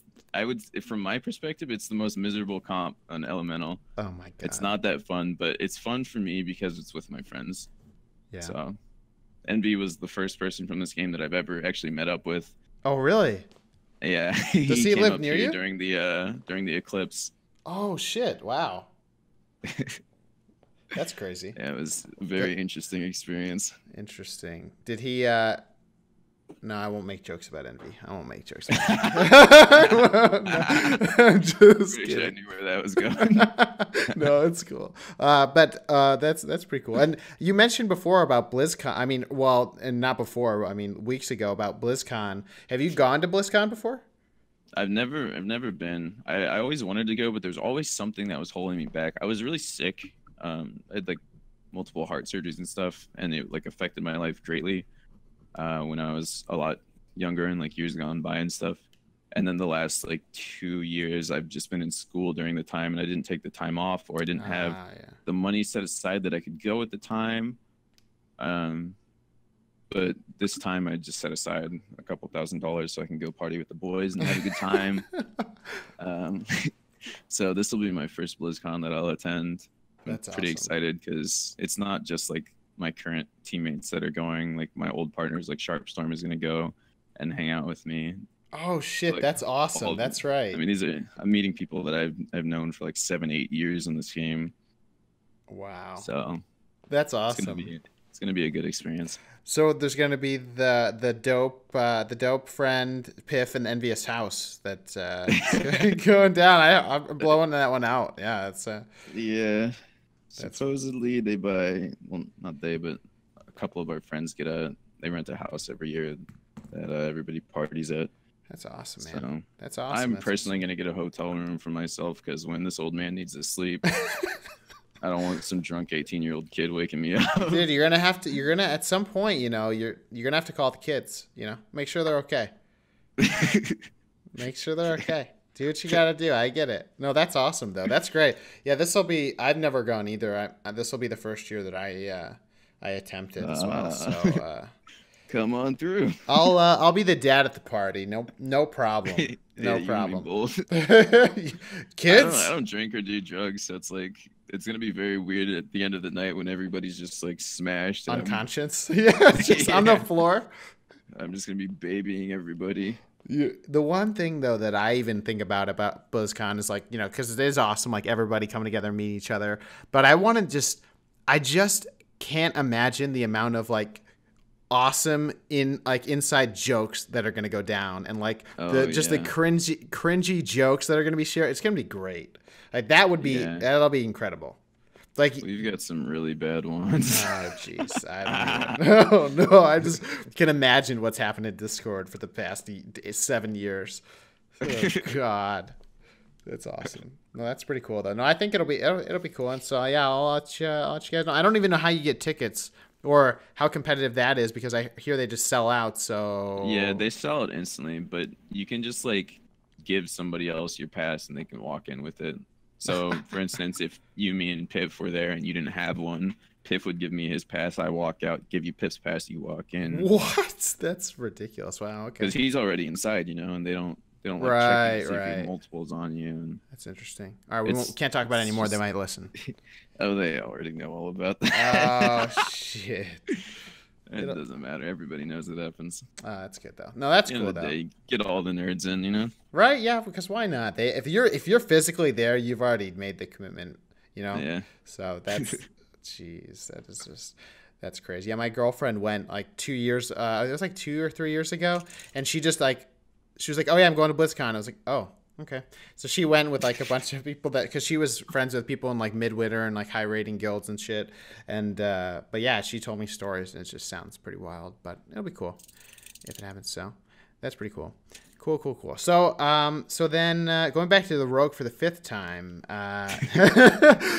from my perspective, it's the most miserable comp on Elemental. Oh my god! It's not that fun, but it's fun for me because it's with my friends. Yeah. So, Envy was the first person from this game that I've ever actually met up with. Oh really? Yeah. Does he live near you? During the eclipse? Oh shit! Wow. That's crazy. Yeah, it was a very interesting experience. Interesting. Did he? No, I won't make jokes about envy. I won't make jokes. About I'm just Pretty kidding. sure I knew where that was going. No, it's cool. But that's pretty cool. And you mentioned before about BlizzCon. I mean, well, and not before. I mean, weeks ago about BlizzCon. Have you gone to BlizzCon before? I've never been. I always wanted to go, but there's always something that was holding me back. I was really sick. I had like multiple heart surgeries and stuff, and it like affected my life greatly when I was a lot younger and like years gone by and stuff. And then the last like 2 years, I've just been in school during the time, and I didn't take the time off, or I didn't have the money set aside that I could go at the time. But this time I just set aside a couple $1,000 so I can go party with the boys and have a good time. So this will be my first BlizzCon that I'll attend. That's I'm pretty excited because it's not just like my current teammates that are going. Like my old partners, like Sharpstorm, is going to go and hang out with me. Oh shit, like, that's awesome. That's right. I mean, I'm meeting people that I've known for like 7-8 years in this game. Wow. So that's awesome. It's gonna be a good experience. So there's gonna be the dope friend Piff and Envious House that's going down. I'm blowing that one out. Yeah, it's yeah. Supposedly they buy, well, not they, but a couple of our friends they rent a house every year that everybody parties at. That's awesome, man. So that's awesome. I'm personally gonna get a hotel room for myself because when this old man needs to sleep. I don't want some drunk 18-year-old kid waking me up. Dude, you're gonna at some point, you're gonna have to call the kids, make sure they're okay. Make sure they're okay. Do what you gotta do. I get it. No, that's awesome though. That's great. Yeah, I've never gone either. This will be the first year that I attempted as well. So come on through. I'll be the dad at the party. No problem. No yeah, problem. Both. Kids? I don't drink or do drugs, so it's gonna be very weird at the end of the night when everybody's just like smashed, unconscious. Yeah, just on the floor. I'm just gonna be babying everybody. The one thing though that I even think about BlizzCon is like, because it is awesome, like everybody coming together, meeting each other. But I just can't imagine the amount of like awesome inside jokes that are gonna go down, and like the cringy jokes that are gonna be shared. It's gonna be great. Like that'll be incredible. Like we've got some really bad ones. Oh jeez, no. I just can imagine what's happened in Discord for the past 7 years. Oh God, that's awesome. No, that's pretty cool though. No, I think it'll be cool. And so yeah, I'll let you guys know. I don't even know how you get tickets or how competitive that is because I hear they just sell out. So yeah, they sell it instantly, but you can just like give somebody else your pass and they can walk in with it. So, for instance, if me and Piff were there and you didn't have one, Piff would give me his pass. I walk out, give you Piff's pass, you walk in. What? That's ridiculous. Wow. Okay. Because he's already inside, and they don't like check to see if multiples on you. And that's interesting. All right, we can't talk about it anymore. They might listen. Oh, they already know all about that. Oh shit. It doesn't matter. Everybody knows it happens. That's good though. No, that's cool though. They get all the nerds in, Right? Yeah, because why not? If you're physically there, you've already made the commitment, Yeah. So that's, jeez, that's crazy. Yeah, my girlfriend went like 2 years. It was like 2 or 3 years ago, and she was like, oh yeah, I'm going to BlizzCon. I was like, oh. Okay. So she went with like a bunch of people because she was friends with people in like midwinter and like high rating guilds and shit. And, but yeah, she told me stories and it just sounds pretty wild, but it'll be cool if it happens. So that's pretty cool. Cool. So then going back to the rogue for the 5th time,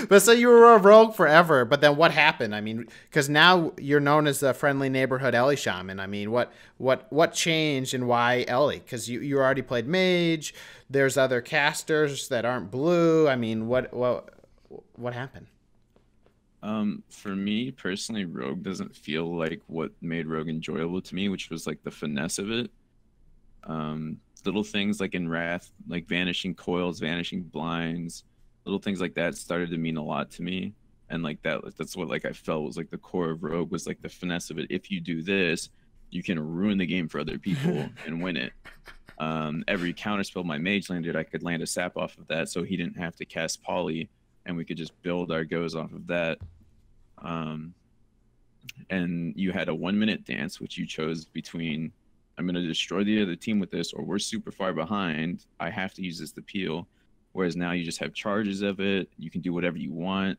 but so you were a rogue forever, but then what happened? I mean, because now you're known as the friendly neighborhood Ele Shaman. I mean, what changed and why Ele? Because you already played Mage. There's other casters that aren't blue. I mean, what happened? For me personally, rogue doesn't feel like what made rogue enjoyable to me, which was like the finesse of it. Little things like in Wrath, like vanishing coils, vanishing blinds, little things like that started to mean a lot to me. And like that's what like I felt was like the core of rogue was like the finesse of it. If you do this, you can ruin the game for other people and win it. Every counterspell my mage landed, I could land a sap off of that, so he didn't have to cast poly, and we could just build our goes off of that. Um, and you had a 1 minute dance, which you chose between I'm going to destroy the other team with this, or we're super far behind. I have to use this to peel. Whereas now you just have charges of it. You can do whatever you want.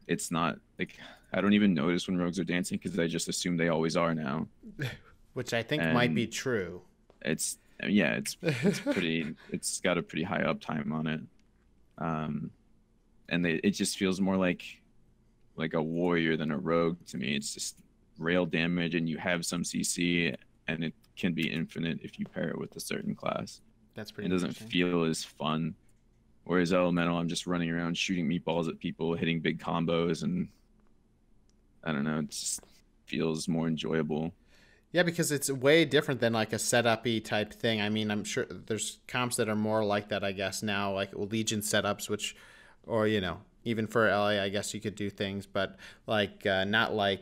It's not like I don't even notice when rogues are dancing because I just assume they always are now. Which I think And might be true. it's pretty. It's got a pretty high uptime on it. And it just feels more like a warrior than a rogue to me. It's just rail damage, and you have some CC, and it can be infinite if you pair it with a certain class. That's pretty. It doesn't feel as fun. Whereas elemental, I'm just running around shooting meatballs at people, hitting big combos, and I don't know. It just feels more enjoyable. Yeah, because it's way different than like a setup-y type thing. I mean, I'm sure there's comps that are more like that, I guess, now, like Legion setups, which, or, you know, even for LA, I guess you could do things, but like not like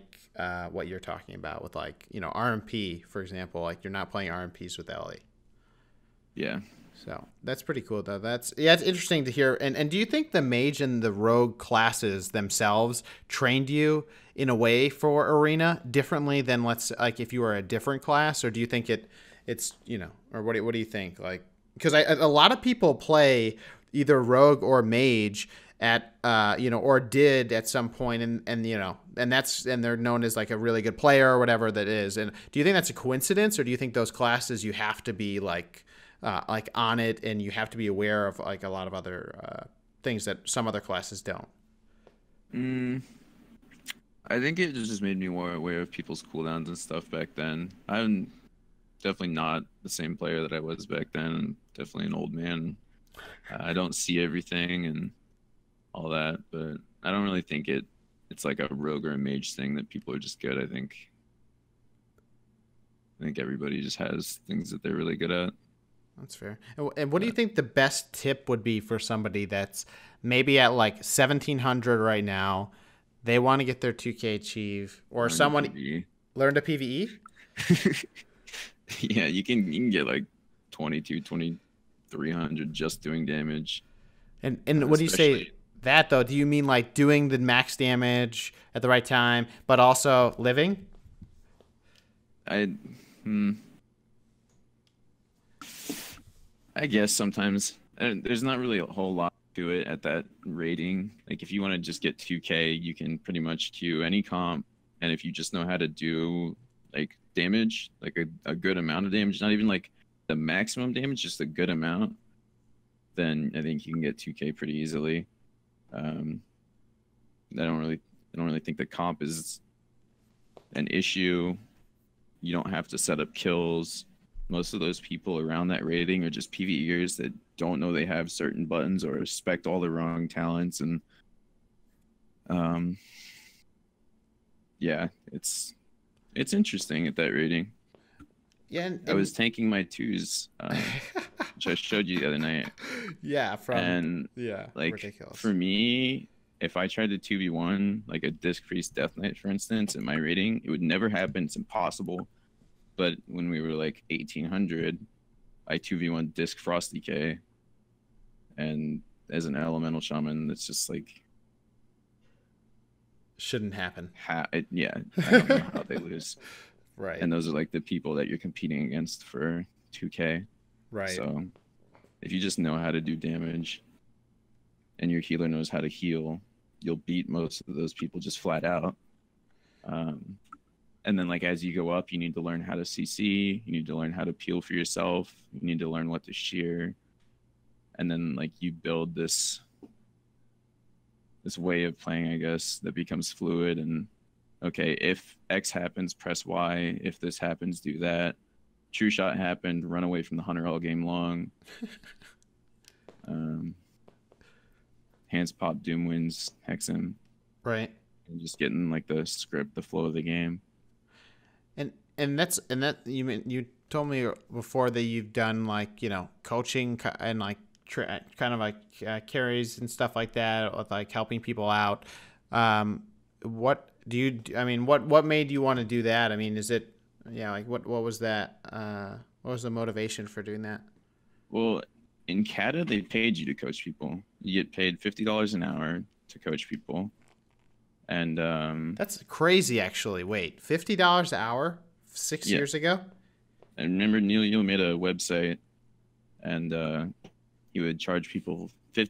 what you're talking about with like, you know, RMP, for example. Like you're not playing RMPs with LA. Yeah. So that's pretty cool, though. It's interesting to hear. And do you think the mage and the rogue classes themselves trained you in a way for arena differently than like if you were a different class, or do you think it's you know, or what do you think? Like, because a lot of people play either rogue or mage at you know, or did at some point, and you know, and they're known as like a really good player or whatever that is. And do you think that's a coincidence, or do you think those classes you have to be like on it, and you have to be aware of like a lot of other things that some other classes don't? I think it just made me more aware of people's cooldowns and stuff back then. I'm definitely not the same player that I was back then. I'm definitely an old man. I don't see everything and all that, but I don't really think it's like a rogue or a mage thing that people are just good. I think everybody just has things that they're really good at. That's fair. And what do you think the best tip would be for somebody that's maybe at like 1700 right now? They want to get their 2K achieve, or learn to PvE? Yeah, you can get like 2300 just doing damage. And what do you say that, though? Do you mean like doing the max damage at the right time, but also living? I guess sometimes. There's not really a whole lot to it at that rating. Like if you want to just get 2K, you can pretty much queue any comp, and if you just know how to do like damage, like a good amount of damage, not even like the maximum damage, just a good amount, then I think you can get 2K pretty easily. I don't really think the comp is an issue. You don't have to set up kills. Most of those people around that rating are just PvEers that don't know they have certain buttons or respect all the wrong talents. And yeah, it's interesting at that rating. Yeah, and I was tanking my twos, which I showed you the other night. Yeah, like ridiculous. For me, if I tried to 2v1 like a disc priest death knight, for instance, at my rating, it would never happen. It's impossible. But when we were like 1800, I 2v1 disc frosty K, and as an elemental shaman, that's just like shouldn't happen. Yeah, I don't know how they lose. Right. And those are like the people that you're competing against for 2K. Right. So if you just know how to do damage, and your healer knows how to heal, you'll beat most of those people just flat out. And then like as you go up, you need to learn how to CC, you need to learn how to peel for yourself, you need to learn what to shear. And then like you build this way of playing, I guess, that becomes fluid. And okay, if X happens, press Y. If this happens, do that. True shot happened, run away from the hunter all game long. Hands pop, doom wins, hex him. Right. And just getting like the script, the flow of the game. And that you told me before that you've done like, you know, coaching and like kind of like carries and stuff like that, with like helping people out. What do you? I mean, what made you want to do that? I mean, is it like what was that? What was the motivation for doing that? Well, in CATA, they paid you to coach people. You get paid $50 an hour to coach people. And That's crazy, actually. Wait, $50 an hour 6 years ago? I remember Neil made a website, and he would charge people I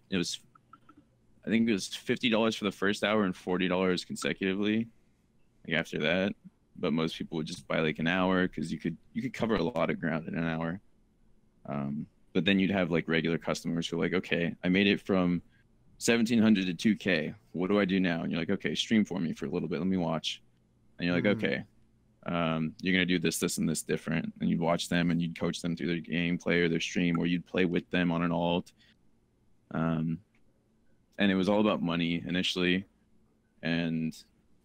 think it was $50 for the first hour and $40 consecutively, like after that. But most people would just buy like an hour because you could cover a lot of ground in an hour. But then you'd have like regular customers who are like, okay, I made it from 1700 to 2K. What do I do now? And you're like, okay, stream for me for a little bit. Let me watch. And you're like, okay, you're going to do this, this, and this different. And you'd watch them and you'd coach them through their gameplay or their stream, or you'd play with them on an alt. And it was all about money initially. And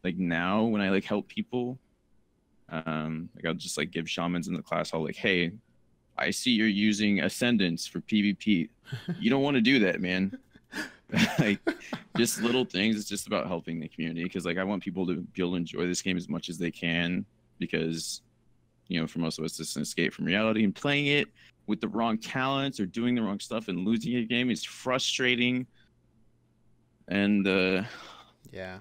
like now when I like help people, like I'll just like give shamans in the class, I'll like, hey, I see you're using Ascendants for PvP. You don't want to do that, man. Like just little things. It's just about helping the community, because like I want people to be able to enjoy this game as much as they can, because you know, for most of us it's an escape from reality, and playing it with the wrong talents or doing the wrong stuff and losing a game is frustrating. And yeah,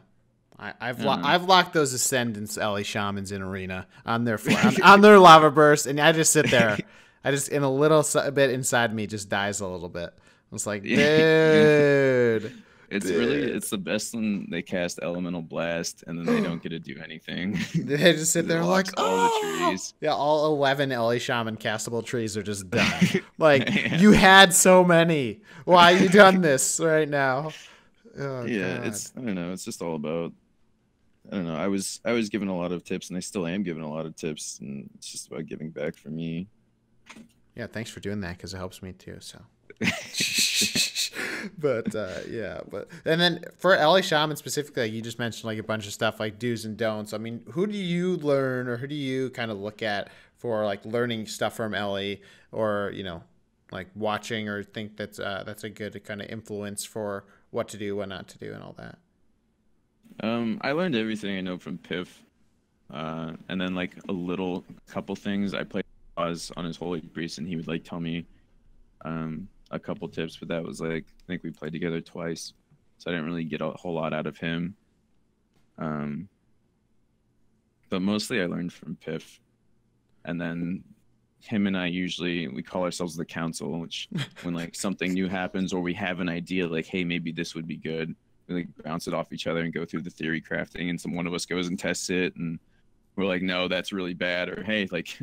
I've locked those Ascendants Ele Shamans in arena on their on their lava burst, and I just sit there. I just, in a little bit inside me, just dies a little bit. It's like, dude. It's the best when they cast Elemental Blast and then they don't get to do anything. They just sit there like, all the trees. Yeah, all 11 Ele Shaman castable trees are just done. Like, you had so many. Why you done this right now? Oh, yeah, God. I don't know. It's just all about, I don't know. I was given a lot of tips, and I still am given a lot of tips, and it's just about giving back for me. Yeah, thanks for doing that, because it helps me too. So, but yeah, and then for Ele Shaman specifically, like you just mentioned like a bunch of stuff like do's and don'ts. I mean, who do you learn, or who do you kind of look at for like learning stuff from Ele, or you know, like watching, or think that's a good kind of influence for what to do, what not to do, and all that? I learned everything I know from Piff, and then like a couple things. I played Oz on his Holy Priest, and he would like tell me a couple tips, but that was like, I think we played together twice, so I didn't really get a whole lot out of him. But mostly I learned from Piff, and then him and I we call ourselves the council, which when like something new happens or we have an idea like, hey, maybe this would be good, we like bounce it off each other and go through the theory crafting, and one of us goes and tests it, and we're like, no, that's really bad, or hey, like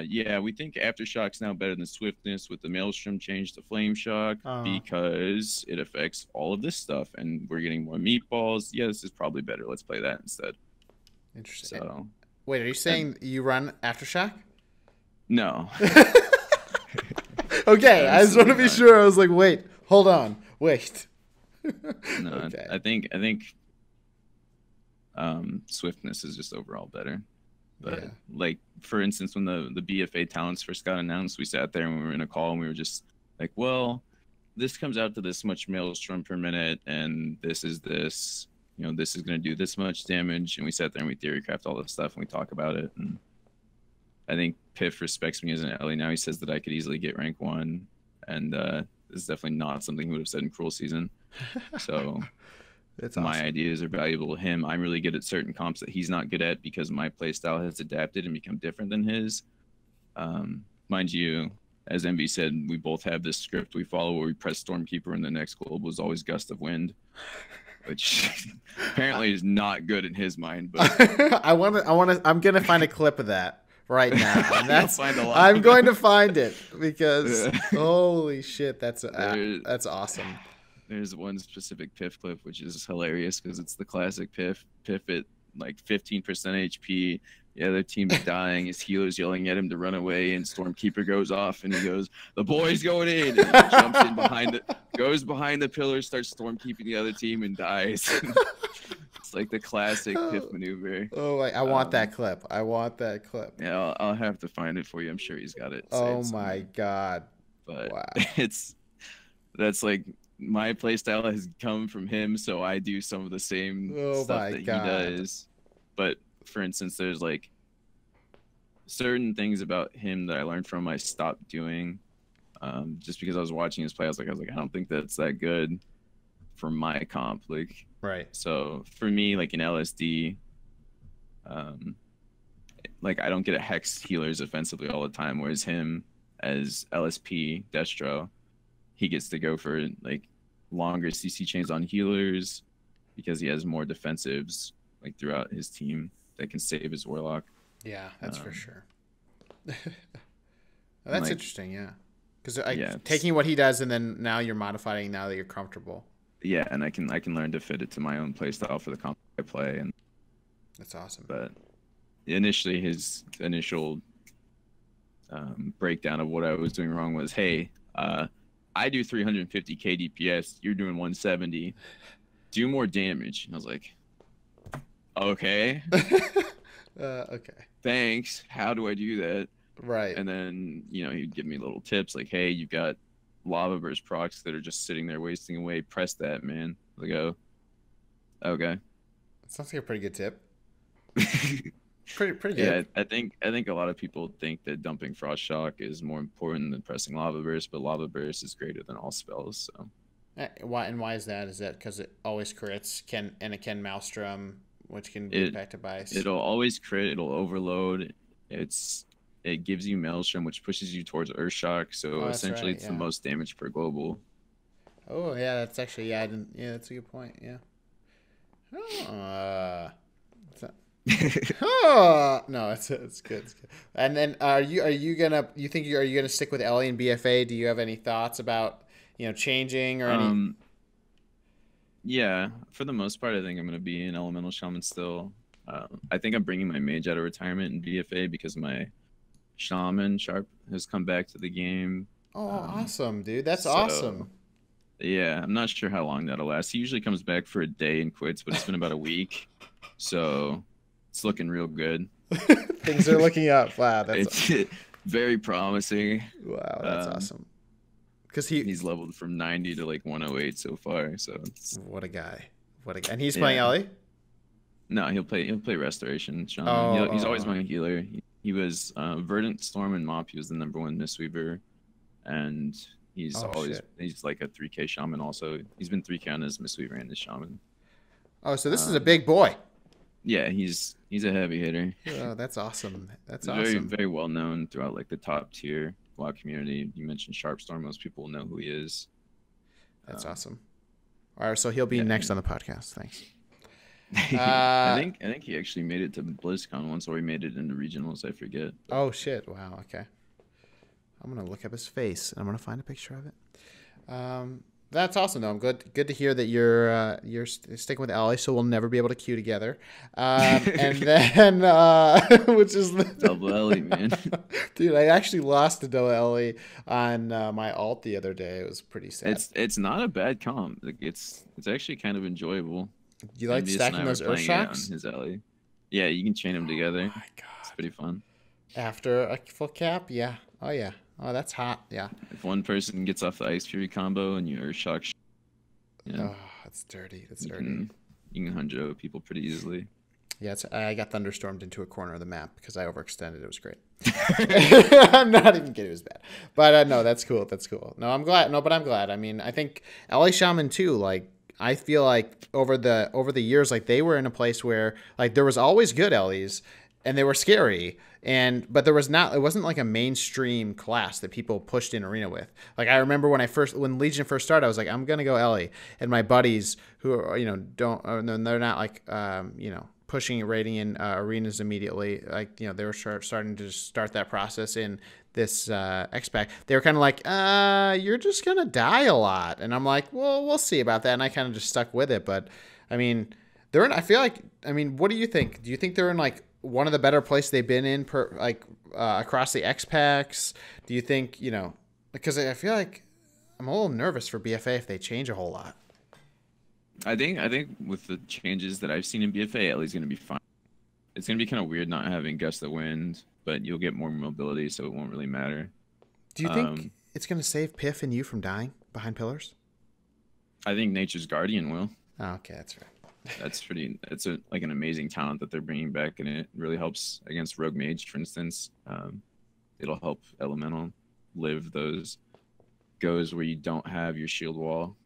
yeah, we think Aftershock's now better than Swiftness with the Maelstrom change to Flame Shock because it affects all of this stuff, and we're getting more meatballs. Yeah, this is probably better. Let's play that instead. Interesting. So, wait, are you saying you run Aftershock? No. Okay, I just want to be sure. I was like, wait, hold on, wait. No, okay. I think Swiftness is just overall better. But yeah, like for instance, when the BFA talents first got announced, we sat there and we were in a call and we were just like, well, this comes out to this much Maelstrom per minute, and this is this, you know, this is going to do this much damage, and we sat there and we theorycraft all this stuff and we talk about it. And I think Piff respects me as an Ele now. He says that I could easily get rank 1, and this is definitely not something he would have said in Cruel Season. So it's my awesome. ideas are valuable to him. I'm really good at certain comps that he's not good at because my playstyle has adapted and become different than his. Mind you, as MB said, we both have this script we follow where we press Stormkeeper and the next global is always Gust of Wind, which apparently is not good in his mind. But I'm gonna find a clip of that right now, and I'm going to find it because holy shit, that's awesome. There's one specific Piff clip which is hilarious because it's the classic Piff at like 15% HP. The other team's dying. His healer's yelling at him to run away, and Stormkeeper goes off, and he goes, "The boy's going in!" And he jumps in goes behind the pillar, starts stormkeeping the other team, and dies. It's like the classic Piff maneuver. Oh, I want that clip. I want that clip. Yeah, I'll have to find it for you. I'm sure he's got it. Oh my god! But wow, that's like my playstyle has come from him, so I do some of the same stuff that he does. But for instance, there's like certain things about him that I learned from I stopped doing just because I was watching his play. I was like, I don't think that's that good. for my comp. Like, Right. so for me, like in LSD, like I don't get a hex healers offensively all the time, whereas him as LSP Destro, he gets to go for like longer CC chains on healers because he has more defensives like throughout his team that can save his warlock. Yeah, that's for sure. That's like, interesting, yeah. Because yeah, taking what he does and then now you're modifying now that you're comfortable. Yeah, and I can learn to fit it to my own play style for the comp I play. And that's awesome. But initially, his initial breakdown of what I was doing wrong was, hey, I do 350k DPS, you're doing 170. Do more damage. And I was like, okay. Okay. Thanks. How do I do that? Right. And then, you know, he'd give me little tips like, hey, you've got lava burst procs that are just sitting there wasting away. Press that, man. I go, okay. Sounds like a pretty good tip. pretty good. Yeah, I think a lot of people think that dumping frost shock is more important than pressing lava burst, but lava burst is greater than all spells. So why is that? Is that because it always crits? It can maelstrom, which can be impacted by. It'll always crit. It'll overload. It gives you maelstrom, which pushes you towards earth shock. So essentially, it's the most damage per global. Oh yeah, that's actually I didn't. Yeah, that's a good point. Yeah. Oh no, it's good. It's good. And then are you gonna stick with Ellie and BFA? Do you have any thoughts about changing or any? Yeah, for the most part, I think I'm gonna be an elemental shaman still. I think I'm bringing my mage out of retirement in BFA because my shaman sharp has come back to the game. Oh, awesome, dude! That's awesome. Yeah, I'm not sure how long that'll last. He usually comes back for a day and quits, but it's been about a week, so it's looking real good. Things are looking up. Wow, it's very promising. Wow, that's awesome. Because he's leveled from 90 to like 108 so far. So what a guy! And he's playing Ellie. No, he'll play restoration. Shaman. He's always my healer. He was Verdant Storm and Mop. He was the #1 Mistweaver, and he's he's like a 3K shaman also. He's been 3K on his Mistweaver and his shaman. Oh, so this is a big boy. Yeah, he's a heavy hitter. Oh, that's awesome. That's very, very well known throughout like the top tier WoW community. You mentioned Sharpstorm, most people will know who he is. That's awesome. All right, so he'll be next on the podcast. Thanks. I think he actually made it to BlizzCon once, or he made it into regionals. I forget. Oh shit! Wow. Okay. I'm gonna look up his face and I'm gonna find a picture of it. That's awesome though. I'm good to hear that you're sticking with Ellie, so we'll never be able to queue together. And then which is double Ellie, man. Dude, I actually lost to double Ellie on my alt the other day. It was pretty sad. It's not a bad comp. Like it's actually kind of enjoyable. You like stacking those earth shocks? His Ellie. Yeah, you can chain them together. Oh my god, it's pretty fun. After a full cap, yeah. Oh yeah. Oh, that's hot. Yeah. If one person gets off the Ice Fury combo and you earth shock, oh, that's dirty. That's dirty. You can 100 people pretty easily. Yeah, I got thunderstormed into a corner of the map because I overextended. It was great. I'm not even kidding. It was bad. But no, that's cool. That's cool. No, I'm glad. No, but I'm glad. I mean, I think LA Shaman too, like, I feel like over the years, like they were in a place where like there was always good Ellies and they were scary. But it wasn't like a mainstream class that people pushed in arena with. Like I remember when Legion first started, I was like, I'm going to go Ellie. And my buddies who are, they're not like, pushing rating in arenas immediately. Like, they were starting to start that process in this X-Pack. They were kind of like, you're just going to die a lot. And I'm like, well, we'll see about that. And I kind of just stuck with it. But I mean, I feel like, what do you think? Do you think they're in like one of the better places they've been in across the X-Packs? Do you think, because I feel like I'm a little nervous for BFA if they change a whole lot. I think with the changes that I've seen in BFA, Ellie's going to be fine. It's going to be kind of weird not having Gust of Wind, but you'll get more mobility, so it won't really matter. Do you think it's going to save Piff and you from dying behind pillars? I think Nature's Guardian will. Oh, okay, that's right. It's like an amazing talent that they're bringing back, and it really helps against Rogue Mage, for instance. It'll help Elemental live those goes where you don't have your shield wall,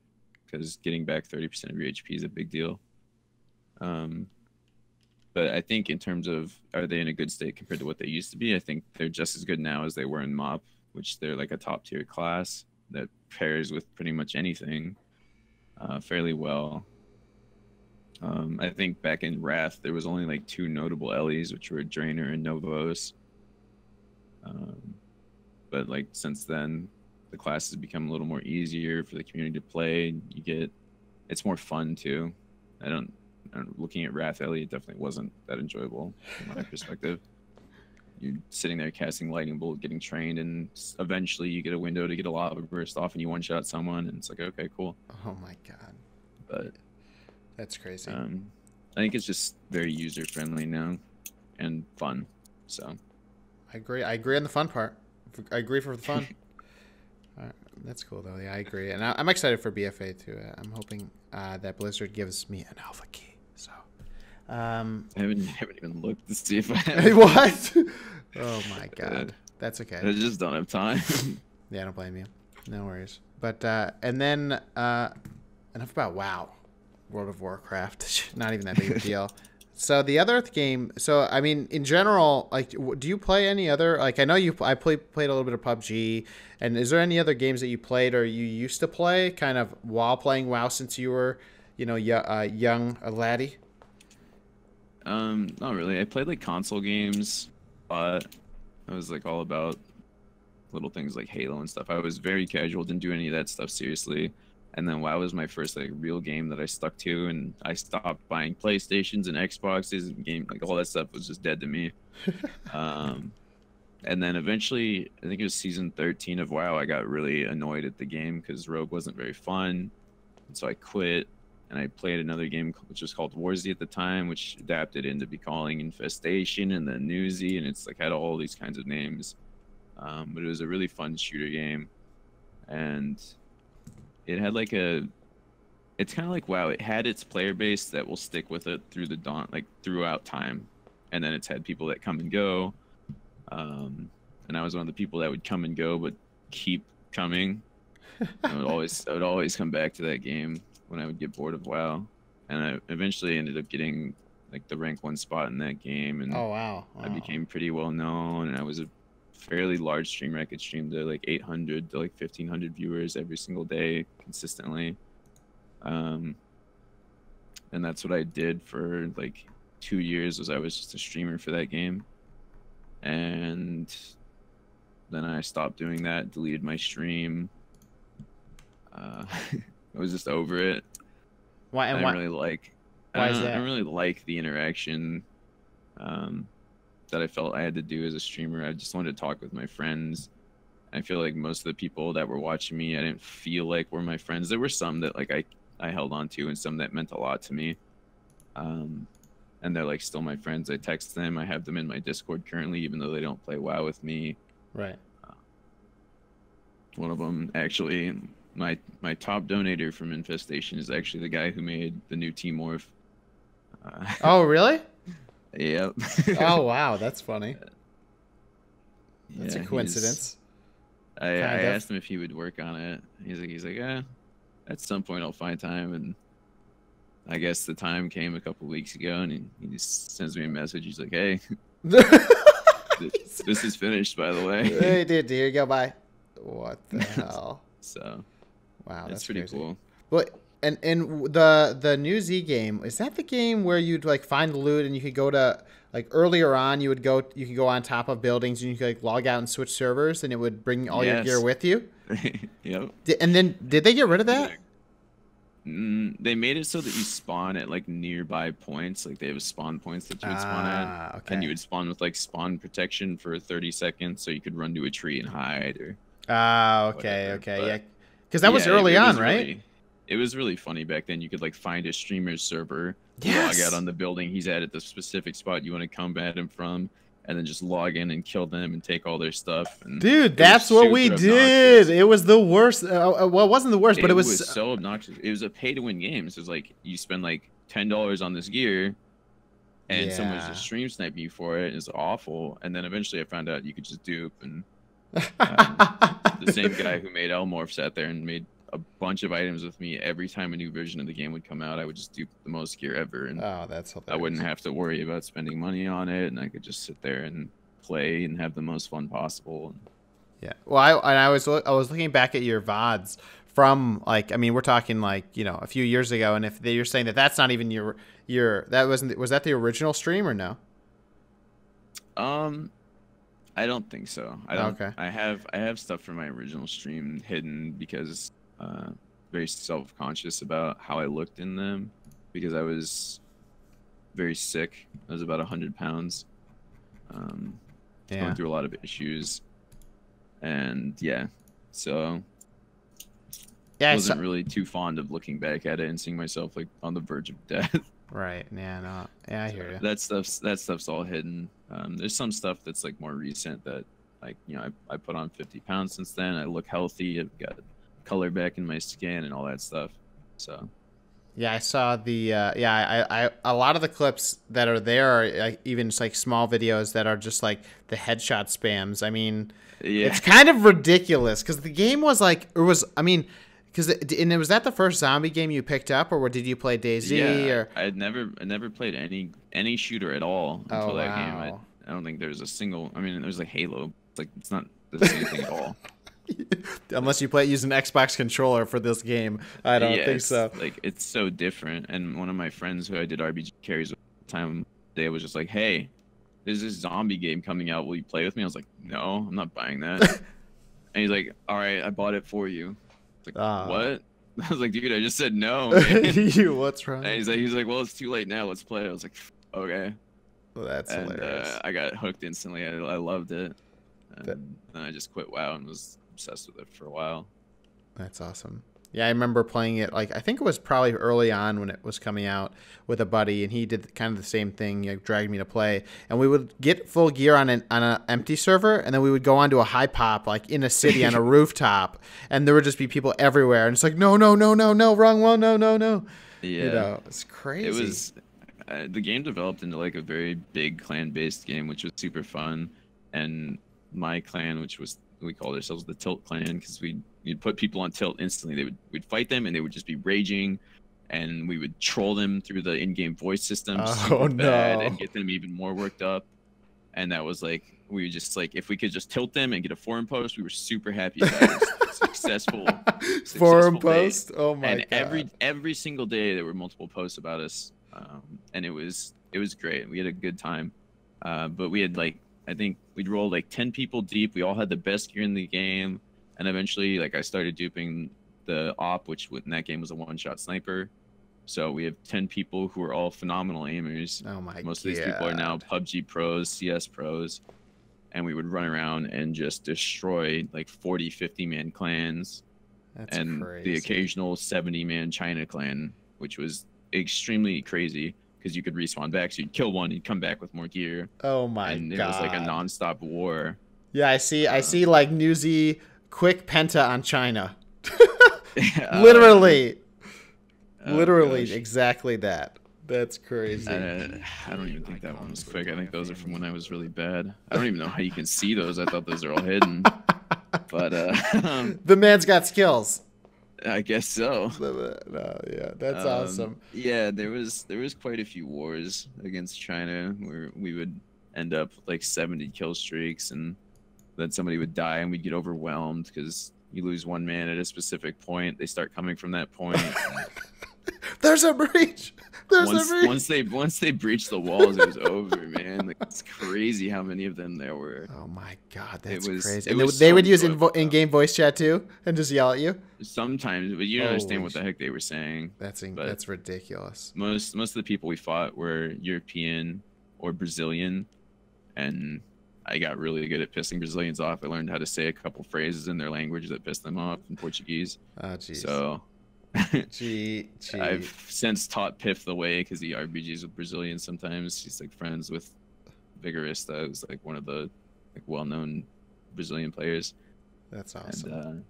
because getting back 30% of your HP is a big deal. But I think in terms of are they in a good state compared to what they used to be, I think they're just as good now as they were in MOP, which they're like a top tier class that pairs with pretty much anything fairly well. I think back in Wrath, there was only like 2 notable Ellies, which were Drainer and Novos. But like since then, the class has become a little more easier for the community to play. It's more fun too. Looking at Wrath Ellie, it definitely wasn't that enjoyable from my perspective. You're sitting there casting Lightning Bolt, getting trained, and eventually you get a window to get a lava burst off and you one-shot someone, and it's like, okay, cool. Oh my god. But that's crazy. I think it's just very user-friendly now and fun. So I agree on the fun part. I agree for the fun. That's cool though. Yeah, I agree, and I'm excited for BFA too. I'm hoping that Blizzard gives me an alpha key. So I haven't even looked to see if I have. What? Oh my god, that's okay. I just don't have time. Yeah, I don't blame you. No worries. But and then enough about WoW, World of Warcraft. Not even that big of a deal. So the other game. So I mean, in general, like, do you play any other? Like, I know I played a little bit of PUBG. And is there any other games that you played or you used to play, kind of while playing WoW, since you were, young, a laddie? Not really. I played like console games, but I was like all about little things like Halo and stuff. I was very casual, didn't do any of that stuff seriously. And then WoW was my first like real game that I stuck to, and I stopped buying PlayStations and Xboxes and game, like all that stuff was just dead to me. And then eventually, I think it was season 13 of WoW, I got really annoyed at the game because Rogue wasn't very fun. And so I quit, and I played another game which was called Warzy at the time, which adapted into be calling Infestation and then Newsy, and it's like had all these kinds of names. But it was a really fun shooter game. And it had like it's kind of like WoW. It had its player base that will stick with it through throughout time. And then it's had people that come and go. And I was one of the people that would come and go, but keep coming. I would always come back to that game when I would get bored of WoW. And I eventually ended up getting like the rank 1 spot in that game. And oh wow. I became pretty well known, and I was a fairly large streamer. I could stream to like 800 to like 1500 viewers every single day consistently. And that's what I did for like 2 years. I was just a streamer for that game. And then I stopped doing that, deleted my stream. I was just over it. Why? And I don't really like the interaction that I felt I had to do as a streamer. I just wanted to talk with my friends. I feel like most of the people that were watching me, I didn't feel like were my friends. There were some that like I held on to, and some that meant a lot to me. And they're like still my friends. I text them. I have them in my Discord currently, even though they don't play WoW with me. Right. One of them, actually, my top donator from Infestation is actually the guy who made the new T-Morph. Oh, really? Yep. Oh, wow. That's funny. That's a coincidence. I asked him if he would work on it. He's like, yeah, at some point I'll find time. And I guess the time came a couple weeks ago, and he just sends me a message. He's like, hey, this is finished, by the way. Hey, dude, here you go. Bye. What the hell? So, wow, that's pretty crazy. cool. Well, and the new Z game, is that the game where you'd like find the loot and you could go to like earlier on you could go on top of buildings and you could like log out and switch servers and it would bring all your gear with you? Yep. And then did they get rid of that? They made it so that you spawn at like nearby points. Like they have spawn points that you would spawn at, okay. and you would spawn with like spawn protection for 30 seconds, so you could run to a tree and hide. Or okay, whatever. okay, But, yeah, because that was early on, right? It was really funny back then. You could like find a streamer's server, yes. log out on the building he's at the specific spot you want to combat him from, and then just log in and kill them and take all their stuff. And dude, that's what we did. It was the worst. Well, it wasn't the worst, but it was so obnoxious. It was a pay-to-win game. So it was like you spend like $10 on this gear, and someone's just stream sniping you for it. It's awful. And then eventually I found out you could just dupe, and the same guy who made Elmorph sat there and made a bunch of items with me every time a new version of the game would come out. I would just dupe the most gear ever, and Oh, that's hilarious. I wouldn't have to worry about spending money on it, and I could just sit there and play and have the most fun possible. Yeah. Well, I was looking back at your VODs from, like, I mean, we're talking like, you know, a few years ago, and if you're saying that that's not even your was that the original stream or no? I don't think so. I don't. Okay. I have stuff from my original stream hidden because very self-conscious about how I looked in them, because I was very sick. I was about 100 pounds. Going through a lot of issues, and so I wasn't really too fond of looking back at it and seeing myself like on the verge of death. Right. Yeah. No. Yeah, I hear you. That stuff's all hidden. There's some stuff that's like more recent that, like, you know, I put on 50 pounds since then. I look healthy. I've got color back in my skin and all that stuff. So. Yeah, I saw the I a lot of the clips that are there are like, even just like small videos that are just like the headshot spams. I mean, it's kind of ridiculous because the game was like, I mean, because was that the first zombie game you picked up, or did you play DayZ? Yeah, or I never played any shooter at all until that game. I don't think there's a single. I mean, there's like Halo. It's like it's not the same thing at all. Unless you play using an Xbox controller for this game, I don't think so. Like, it's so different. And one of my friends who I did RPG carries with at the time, they was just like, "Hey, there's this zombie game coming out. Will you play with me?" I was like, "No, I'm not buying that." And he's like, "All right, I bought it for you." Like, what? I was like, "Dude, I just said no." What's wrong? And he's like, "Well, it's too late now. Let's play." I was like, "Okay." Well, that's hilarious. I got hooked instantly. I loved it. And then I just quit WoW and was obsessed with it for a while. That's awesome. Yeah, I remember playing it, like, I think it was probably early on when it was coming out with a buddy, and he did kind of the same thing, dragged me to play. And we would get full gear on an empty server, and then we would go onto a high pop, like in a city on a rooftop, and there would just be people everywhere. And it's like, no, wrong one, no. Yeah. You know, it's crazy. It was, the game developed into like a very big clan-based game, which was super fun. And my clan, which was, we called ourselves the Tilt Clan, because we'd put people on tilt instantly. We'd fight them, and they would just be raging, and we would troll them through the in-game voice system and get them even more worked up. And that was like, we would just like, if we could just tilt them and get a forum post, we were super happy about it. Successful forum post. Oh my god! And every single day there were multiple posts about us, and it was great. We had a good time, but we had like, I think we'd roll like 10 people deep. We all had the best gear in the game. And eventually, like, I started duping the op, which in that game was a one-shot sniper. So we have 10 people who are all phenomenal aimers. Oh my god. Most of these people are now PUBG pros, CS pros. And we would run around and just destroy like 40, 50-man clans. That's and crazy. The occasional 70-man China clan, which was extremely crazy. Because you could respawn back, so you'd kill one, you'd come back with more gear. Oh my god! And it was like a non-stop war. Yeah, I see like Newsy quick penta on China. Literally, exactly that. That's crazy. I don't even think that one was quick. I think those are from when I was really bad. I don't even know how you can see those. I thought those are all hidden. But the man's got skills. I guess so. No, yeah, that's awesome. Yeah, there was quite a few wars against China where we would end up like 70 kill streaks, and then somebody would die, and we'd get overwhelmed because you lose one man at a specific point. They start coming from that point. There's a breach. Once they breached the walls, it was over, man. Like, it's crazy how many of them there were. Oh my god, that's crazy. And they would use in-game voice chat too, and just yell at you. Sometimes, but you don't understand what the heck they were saying. That's ridiculous. Most of the people we fought were European or Brazilian, and I got really good at pissing Brazilians off. I learned how to say a couple phrases in their language that pissed them off in Portuguese. Oh jeez. So. I've since taught Piff the way, because he RPGs with Brazilians sometimes. He's like friends with Vigorous, that was like one of the like well-known Brazilian players. That's awesome. And,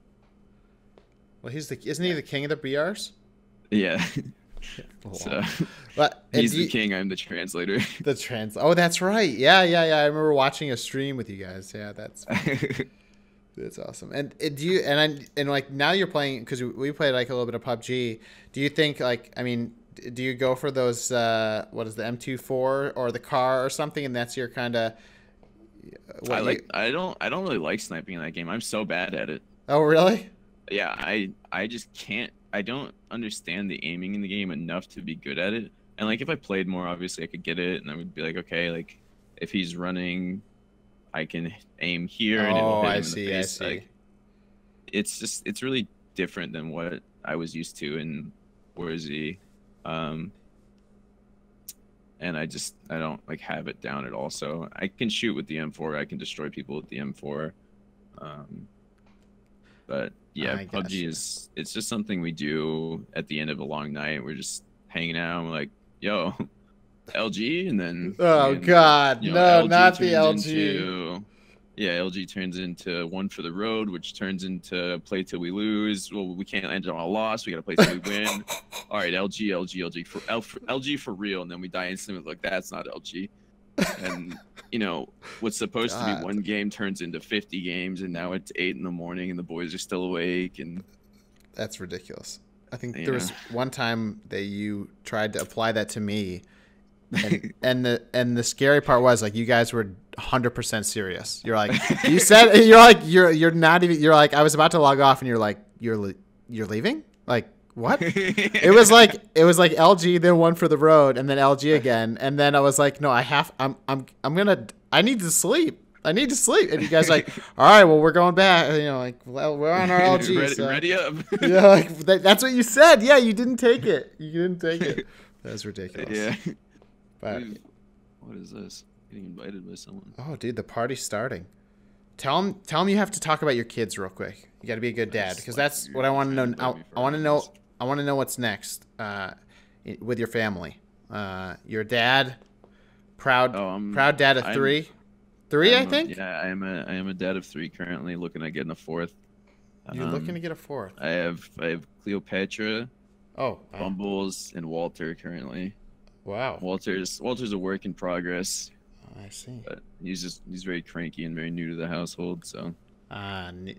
well, isn't he the king of the BRs? Yeah. So, he's the king. I'm the translator. Oh, that's right. Yeah. I remember watching a stream with you guys. Yeah, that's. That's awesome. And do you and like now you're playing because we played like a little bit of PUBG. Do you think like I mean, do you go for those what is the M24 or the car or something, and that's your kind of I don't really like sniping in that game. I'm so bad at it. Oh really? Yeah, I just can't. I don't understand the aiming in the game enough to be good at it. And like if I played more, obviously I could get it, and I would be like, okay, like if he's running, I can aim here and it'll hit him in the face. Like, it's really different than what I was used to in Warzy. And I don't like have it down at all. So I can shoot with the M4. I can destroy people with the M4. But yeah, PUBG it's just something we do at the end of a long night. We're just hanging out and we're like, yo, LG, and then God, you know, no, not the LG. LG turns into one for the road, which turns into play till we lose. Well, we can't end on a loss. We got to play till we win. All right, LG for real, and then we die instantly. Like that's not LG. And you know what's supposed to be one game turns into 50 games, and now it's 8 in the morning, and the boys are still awake, and that's ridiculous. I think there was one time that you tried to apply that to me. And the scary part was like you guys were 100% serious. You're like you said you're not even you're like I was about to log off and you're like you're leaving? Like what? It was like LG then one for the road and then LG again and then I was like no I need to sleep. And you guys are like, all right, well, we're going back. You know, like, well, we're on our LG. Ready up. Yeah, like, that's what you said. Yeah, you didn't take it. That was ridiculous. Yeah. But, what is this? Getting invited by someone. Oh, dude, the party's starting. Tell them you have to talk about your kids real quick. You got to be a good dad because that's what I want to know. I want to know what's next with your family. Your dad, proud dad of three. I think. Yeah, I am a dad of 3 currently, looking at getting a 4th. You're looking to get a 4th. I have Cleopatra, wow. Bumbles, and Walter currently. Wow. Walter's a work in progress. Oh, I see. But he's very cranky and very new to the household, so.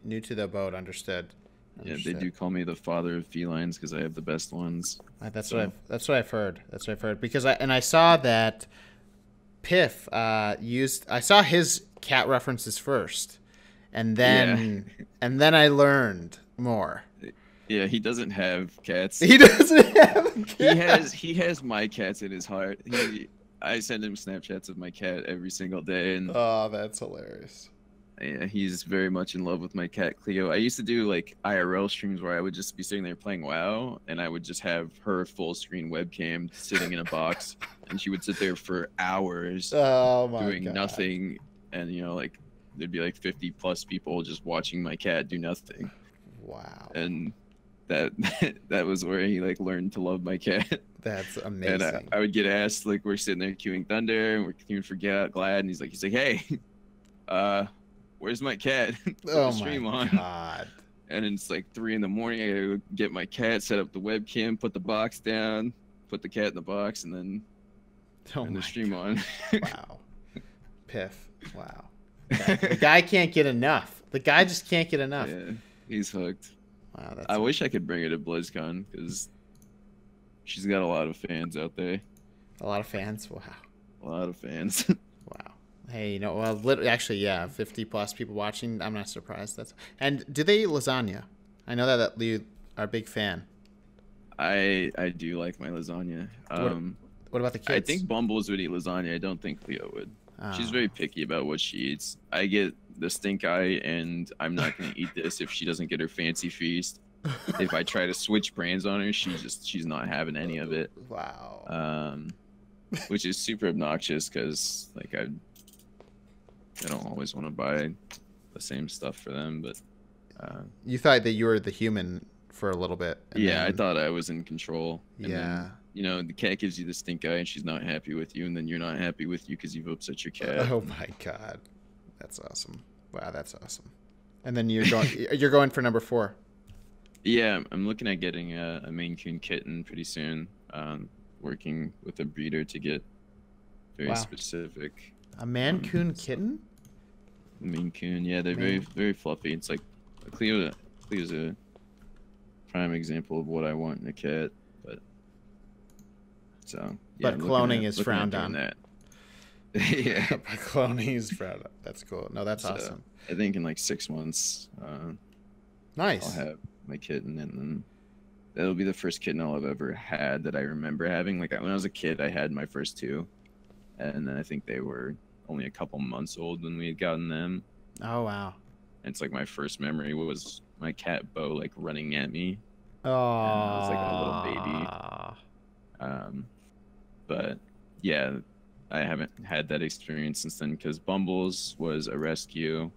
New to the boat. Understood. Yeah, they do call me the father of felines because I have the best ones. That's what I've heard. Because I saw that Piff I saw his cat references first, and then I learned more. Yeah, he doesn't have cats. He doesn't have cats. He has my cats in his heart. I send him Snapchats of my cat every single day, and oh, that's hilarious. Yeah, he's very much in love with my cat Cleo. I used to do like IRL streams where I would just be sitting there playing WoW, and I would just have her full screen webcam sitting in a box, and she would sit there for hours doing nothing, and you know, like there'd be like 50+ people just watching my cat do nothing. Wow. And that was where he like learned to love my cat. That's amazing. And I would get asked, like, we're sitting there queuing Thunder and we're queuing for Glad, and he's like, hey, where's my cat? Oh my God. And it's like 3 in the morning. I gotta go get my cat, set up the webcam, put the box down, put the cat in the box, and then turn the stream on. Wow. Piff. Wow. The guy can't get enough. The guy just can't get enough. Yeah, he's hooked. Wow. I wish I could bring her to BlizzCon because she's got a lot of fans out there. A lot of fans? Wow. A lot of fans. Wow. Hey, you know, well, actually, yeah, 50+ people watching. I'm not surprised. And do they eat lasagna? I know that you are a big fan. I do like my lasagna. What about the kids? I think Bumbles would eat lasagna. I don't think Cleo would. She's very picky about what she eats. I get the stink eye, and I'm not going to eat this if she doesn't get her fancy feast. If I try to switch brands on her, she's not having any of it. Wow. Which is super obnoxious because like I don't always want to buy the same stuff for them, but you thought that you were the human for a little bit. Yeah, I thought I was in control. And then, you know, the cat gives you the stink eye and she's not happy with you, and then you're not happy with you because you've upset your cat. Oh my God. That's awesome. Wow, that's awesome. And then you're going for number 4. Yeah, I'm looking at getting a Maine Coon kitten pretty soon. Working with a breeder to get very specific. A Maine Coon kitten? Maine Coon. Yeah, they're very fluffy. It's like Cleo's a prime example of what I want in a cat. But so yeah, But cloning is frowned on. That. Yeah, but cloning is frowned on. That's cool. No, that's awesome. I think in like 6 months, nice. I'll have my kitten, and then that'll be the first kitten I'll have ever had that I remember having. Like when I was a kid, I had my first 2, and then I think they were only a couple months old when we had gotten them. Oh wow! And it's like my first memory was my cat Bo like running at me. Oh, I was like a little baby. But yeah, I haven't had that experience since then because Bumbles was a rescue,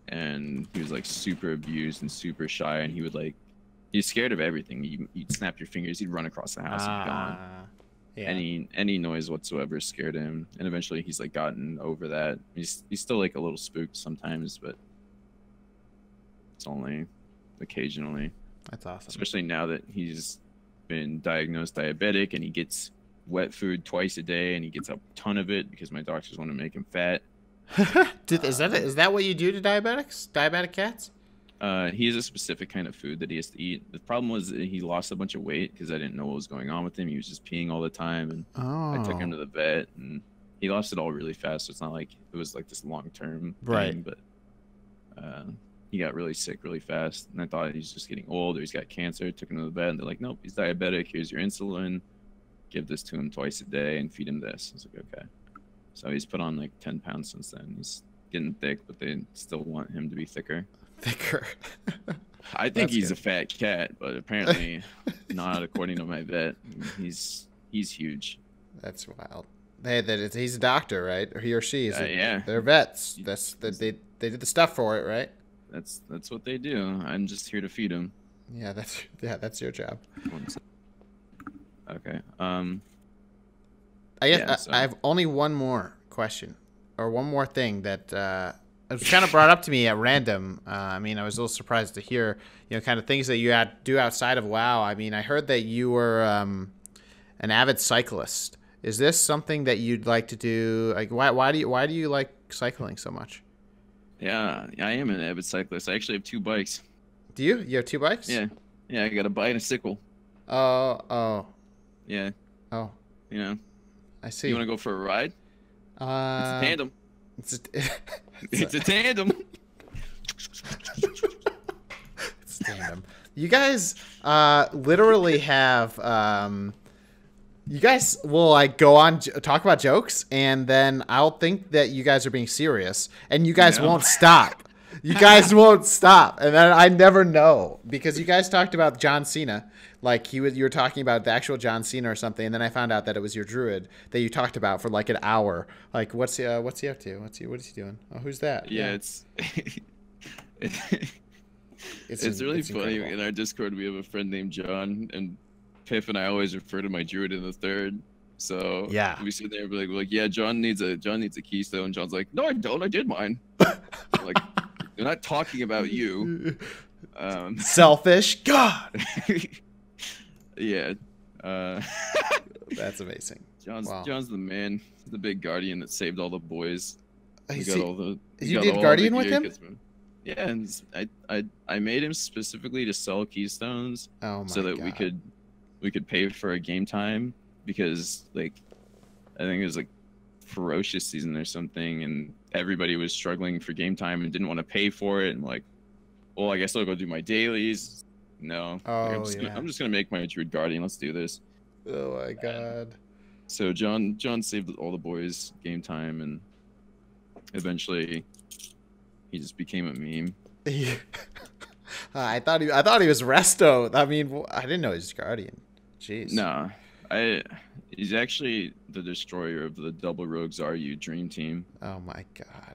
and he was like super abused and super shy, and he's scared of everything. You'd snap your fingers, he'd run across the house and gone. Yeah. Any noise whatsoever scared him, and eventually he's like gotten over that. He's still like a little spooked sometimes, but it's only occasionally. That's awesome. Especially now that he's been diagnosed diabetic and he gets wet food twice a day and he gets a ton of it because my doctors want to make him fat. Is that what you do to diabetic cats? He has a specific kind of food that he has to eat. The problem was that he lost a bunch of weight because I didn't know what was going on with him. He was just peeing all the time, and I took him to the vet, and he lost it all really fast. So it's not like it was like this long-term thing, but he got really sick really fast, and I thought he's just getting old or he's got cancer. Took him to the vet, and they're like, nope, he's diabetic. Here's your insulin. Give this to him twice a day and feed him this. I was like, okay. So he's put on like 10 pounds since then. He's getting thick, but they still want him to be thicker. I think he's a fat cat, but apparently not according to my vet. He's huge. That's wild. He's a doctor, right? Or he or she is. Yeah, they're vets. They did the stuff for it, right? That's what they do. I'm just here to feed him. Yeah, that's your job. Okay. I guess I have only one more question, or one more thing that it was kind of brought up to me at random. I mean, I was a little surprised to hear, kind of things that you do outside of WoW. I mean, I heard that you were an avid cyclist. Is this something that you'd like to do? Like, why do you like cycling so much? Yeah, I am an avid cyclist. I actually have 2 bikes. Do you? You have 2 bikes? Yeah. I got a bike and a sickle. Oh. Yeah. Oh. I see. You want to go for a ride? It's a tandem. It's a tandem. It's tandem. You guys literally have you guys will like go on talk about jokes, and then I'll think that you guys are being serious, and you guys won't stop. You guys won't stop, and then I never know, because you guys talked about John Cena, like you were talking about the actual John Cena or something, and then I found out that it was your Druid that you talked about for like an hour. Like, what's he up to? What is he doing? Oh, who's that? Yeah. It's really funny. Incredible. In our Discord, we have a friend named John, and Piff and I always refer to my Druid in the third. So yeah, we sit there and be like, yeah, John needs a keystone. John's like, no, I don't. I did mine. Like, they're not talking about you. Selfish. God. Yeah. That's amazing. John's the man, the big guardian that saved all the boys. You did guardian with him? Yeah, and I made him specifically to sell keystones, so that we could pay for a game time, because like I think it was like Ferocious season or something, and everybody was struggling for game time and didn't want to pay for it. And like, well, I guess I'll go do my dailies. No, I'm just gonna make my Druid guardian. Let's do this. Oh my god. So John saved all the boys game time, and eventually he just became a meme. I thought he was Resto. I mean, I didn't know he was guardian. Jeez. Nah, he's actually the destroyer of the double rogue Xaryu dream team. Oh my god.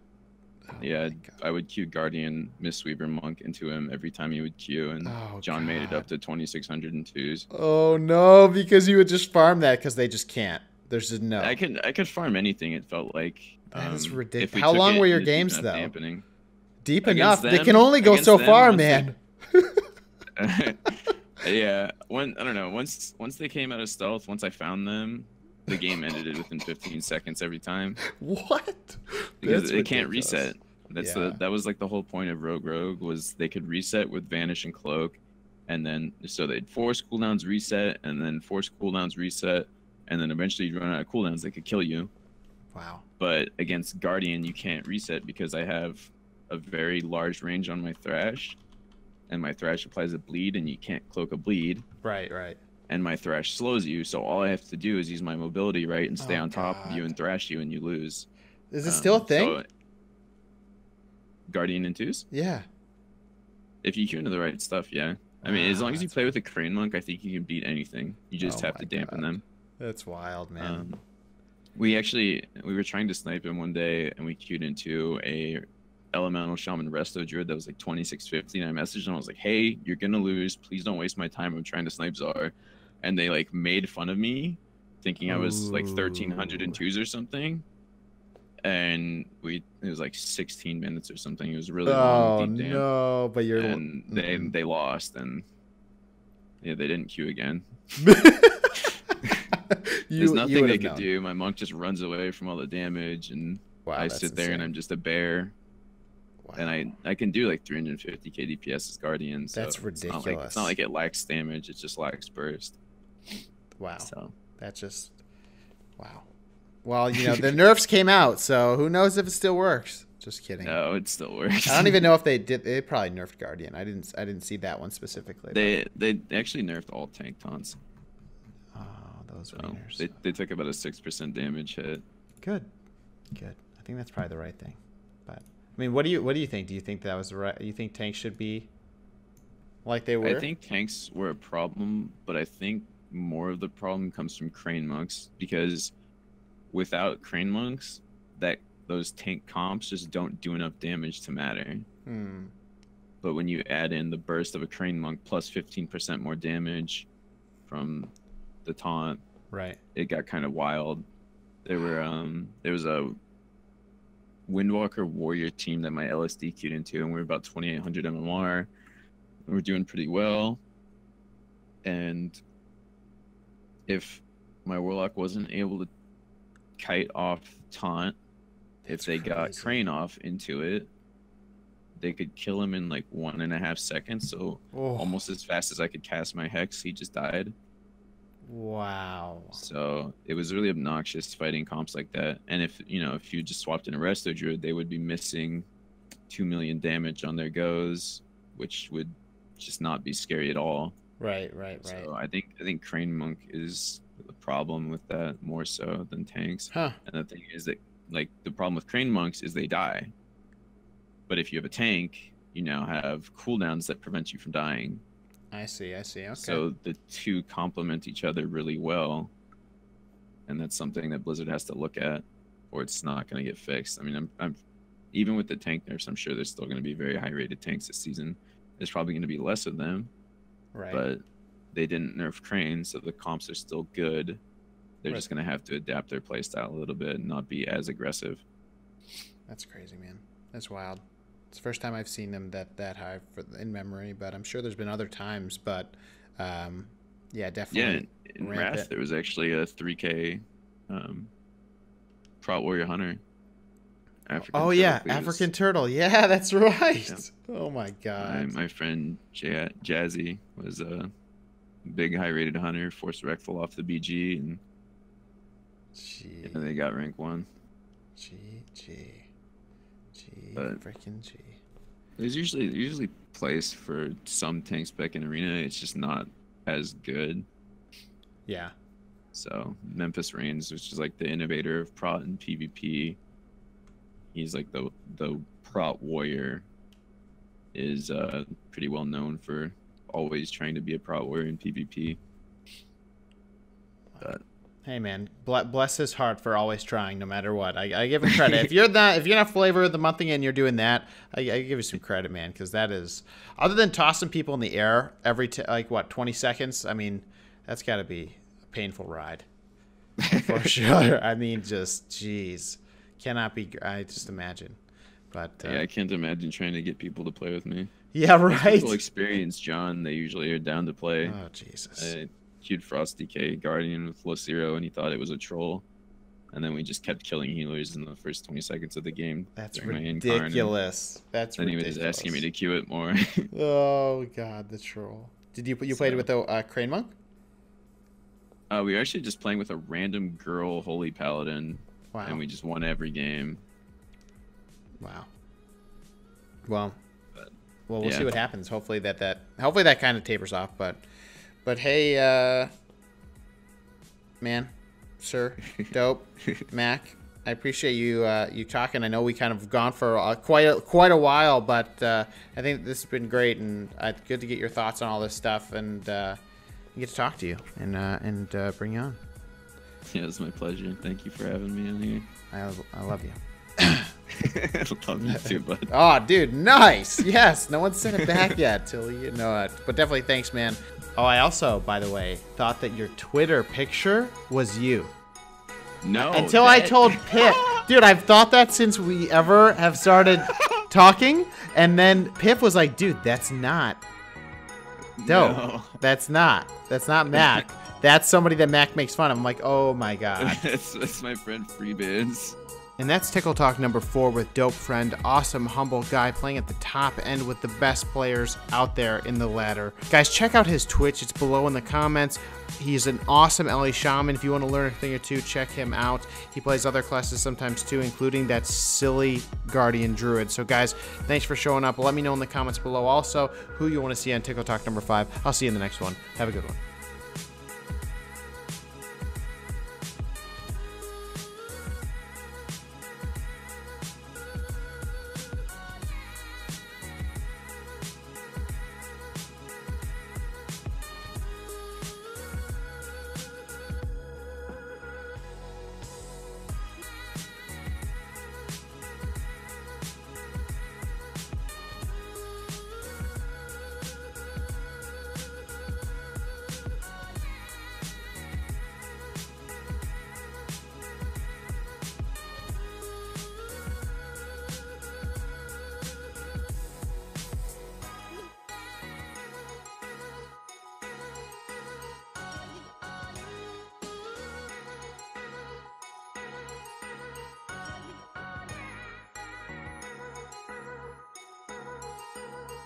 Yeah, I would queue Guardian Mistweaver Monk into him every time he would queue, and John made it up to 2602s. Oh no, because you would just farm that because they just can't. There's just no. I could farm anything. It felt like. That is ridiculous. How long were your games though? Dampening. Deep enough. They can only go so far, man. Yeah, I don't know. Once they came out of stealth, once I found them, the game ended it within 15 seconds every time. What? Because it can't reset. That was like the whole point of Rogue was they could reset with Vanish and Cloak, and then so they'd force cooldowns reset, and then force cooldowns reset, and then eventually you'd run out of cooldowns that could kill you. Wow. But against Guardian, you can't reset because I have a very large range on my Thrash, and my Thrash applies a bleed, and you can't cloak a bleed. Right, right. And my Thrash slows you, so all I have to do is use my mobility right and stay on top of you and thrash you, and you lose. Is it still a thing? So, Guardian and twos? Yeah. If you queue into the right stuff, yeah. I mean, as long as you play with a Crane Monk, I think you can beat anything. You just have to dampen them. That's wild, man. We were trying to snipe him one day, and we queued into a Elemental Shaman Resto Druid that was like 2650, and I messaged him. I was like, hey, you're gonna lose. Please don't waste my time. I'm trying to snipe Xar. And they like made fun of me, thinking I was like 1300 and twos or something. And it was like 16 minutes or something. It was really long, deep no, but you're and they lost, and yeah, they didn't queue again. There's nothing they could do. My monk just runs away from all the damage, and I sit there and I'm just a bear. Wow. And I can do like 350 KDPS as Guardian. So that's ridiculous. It's not like it lacks damage. It just lacks burst. Wow. So that's just wow. Well, you know, the nerfs came out, so who knows if it still works. Just kidding. No, it still works. I don't even know if they did. They probably nerfed Guardian. I didn't see that one specifically. They actually nerfed all tank taunts. Oh, those winners. They took about a 6% damage hit. Good. I think that's probably the right thing. But I mean, what do you think? Do you think that was the right? You think tanks should be like they were? I think tanks were a problem, but I think more of the problem comes from Crane Monks, because without Crane Monks, those tank comps just don't do enough damage to matter. But when you add in the burst of a Crane Monk plus 15% more damage from the taunt, right, it got kind of wild. There was a Windwalker Warrior team that my LSD queued into, and we were about 2800 MMR. We were doing pretty well. And if my Warlock wasn't able to kite off taunt, if they got Crane off into it, they could kill him in like 1.5 seconds. So almost as fast as I could cast my Hex, he just died. Wow. So it was really obnoxious fighting comps like that. And if you just swapped in a Resto Druid, they would be missing 2 million damage on their goes, which would just not be scary at all. Right. So I think Crane Monk is the problem with that more so than tanks. Huh. And the thing is that like the problem with Crane Monks is they die. But if you have a tank, you now have cooldowns that prevent you from dying. I see. Okay. So the two complement each other really well, and that's something that Blizzard has to look at, or it's not going to get fixed. I mean, I'm even with the tank nerfs, I'm sure there's still going to be very high-rated tanks this season. There's probably going to be less of them, right? But they didn't nerf Crane, so the comps are still good. They're just going to have to adapt their playstyle a little bit and not be as aggressive. That's crazy, man. That's wild. It's the first time I've seen them that high in memory, but I'm sure there's been other times. But yeah, definitely. Yeah, in Wrath there was actually a 3K Prot Warrior Hunter. African Turtle. Yeah, that's right. Yeah. Oh my god. My friend Jazzy was a big high-rated hunter, forced Rectal off the BG, and they got rank 1. Freaking G. There's usually place for some tank spec in arena. It's just not as good. Yeah. So Memphis Reigns, which is like the innovator of Prot and PvP, he's like the Prot warrior, is pretty well known for always trying to be a Prot warrior in PvP. But hey man, bless his heart for always trying, no matter what. I give him credit. if you're not flavor of the month and you're doing that, I give you some credit, man, because that is, other than tossing people in the air every 20 seconds. I mean, that's got to be a painful ride for sure. I mean, just jeez, cannot be. I just imagine. But yeah, I can't imagine trying to get people to play with me. Yeah, right. When people experience John, they usually are down to play. Oh Jesus. Queued Frost DK Guardian with Lucero, and he thought it was a troll. and then we just kept killing healers in the first 20 seconds of the game. That's during my ridiculous. That's then ridiculous. he was just asking me to queue it more. Oh god, the troll. Did you played with a Crane Monk? We were actually just playing with a random girl Holy Paladin. Wow. And we just won every game. Wow. Well, But, we'll yeah. see what happens. Hopefully that kind of tapers off. But hey, man, sir, Dope, Mac, I appreciate you talking. I know we kind of gone for quite a while, but I think this has been great, and it's good to get your thoughts on all this stuff and get to talk to you and bring you on. Yeah, it's my pleasure. Thank you for having me on here. I love you. Love you too, bud. Oh, dude, nice. Yes, no one sent it back yet till you know it. But definitely thanks, man. Oh, I also, by the way, thought that your Twitter picture was you. No. Until I told Piff. Dude, I've thought that since we ever have started talking. And then Piff was like, dude, that's not Dope. No. That's not Mac. That's somebody that Mac makes fun of. I'm like, oh my god. That's my friend Freebids. And that's Tiqqle Talk number 4 with DopeFriend. Awesome, humble guy playing at the top end with the best players out there in the ladder. Guys, check out his Twitch. It's below in the comments. He's an awesome LA Shaman. If you want to learn a thing or two, check him out. He plays other classes sometimes too, including that silly Guardian Druid. So guys, thanks for showing up. Let me know in the comments below also who you want to see on Tiqqle Talk number 5. I'll see you in the next one. Have a good one.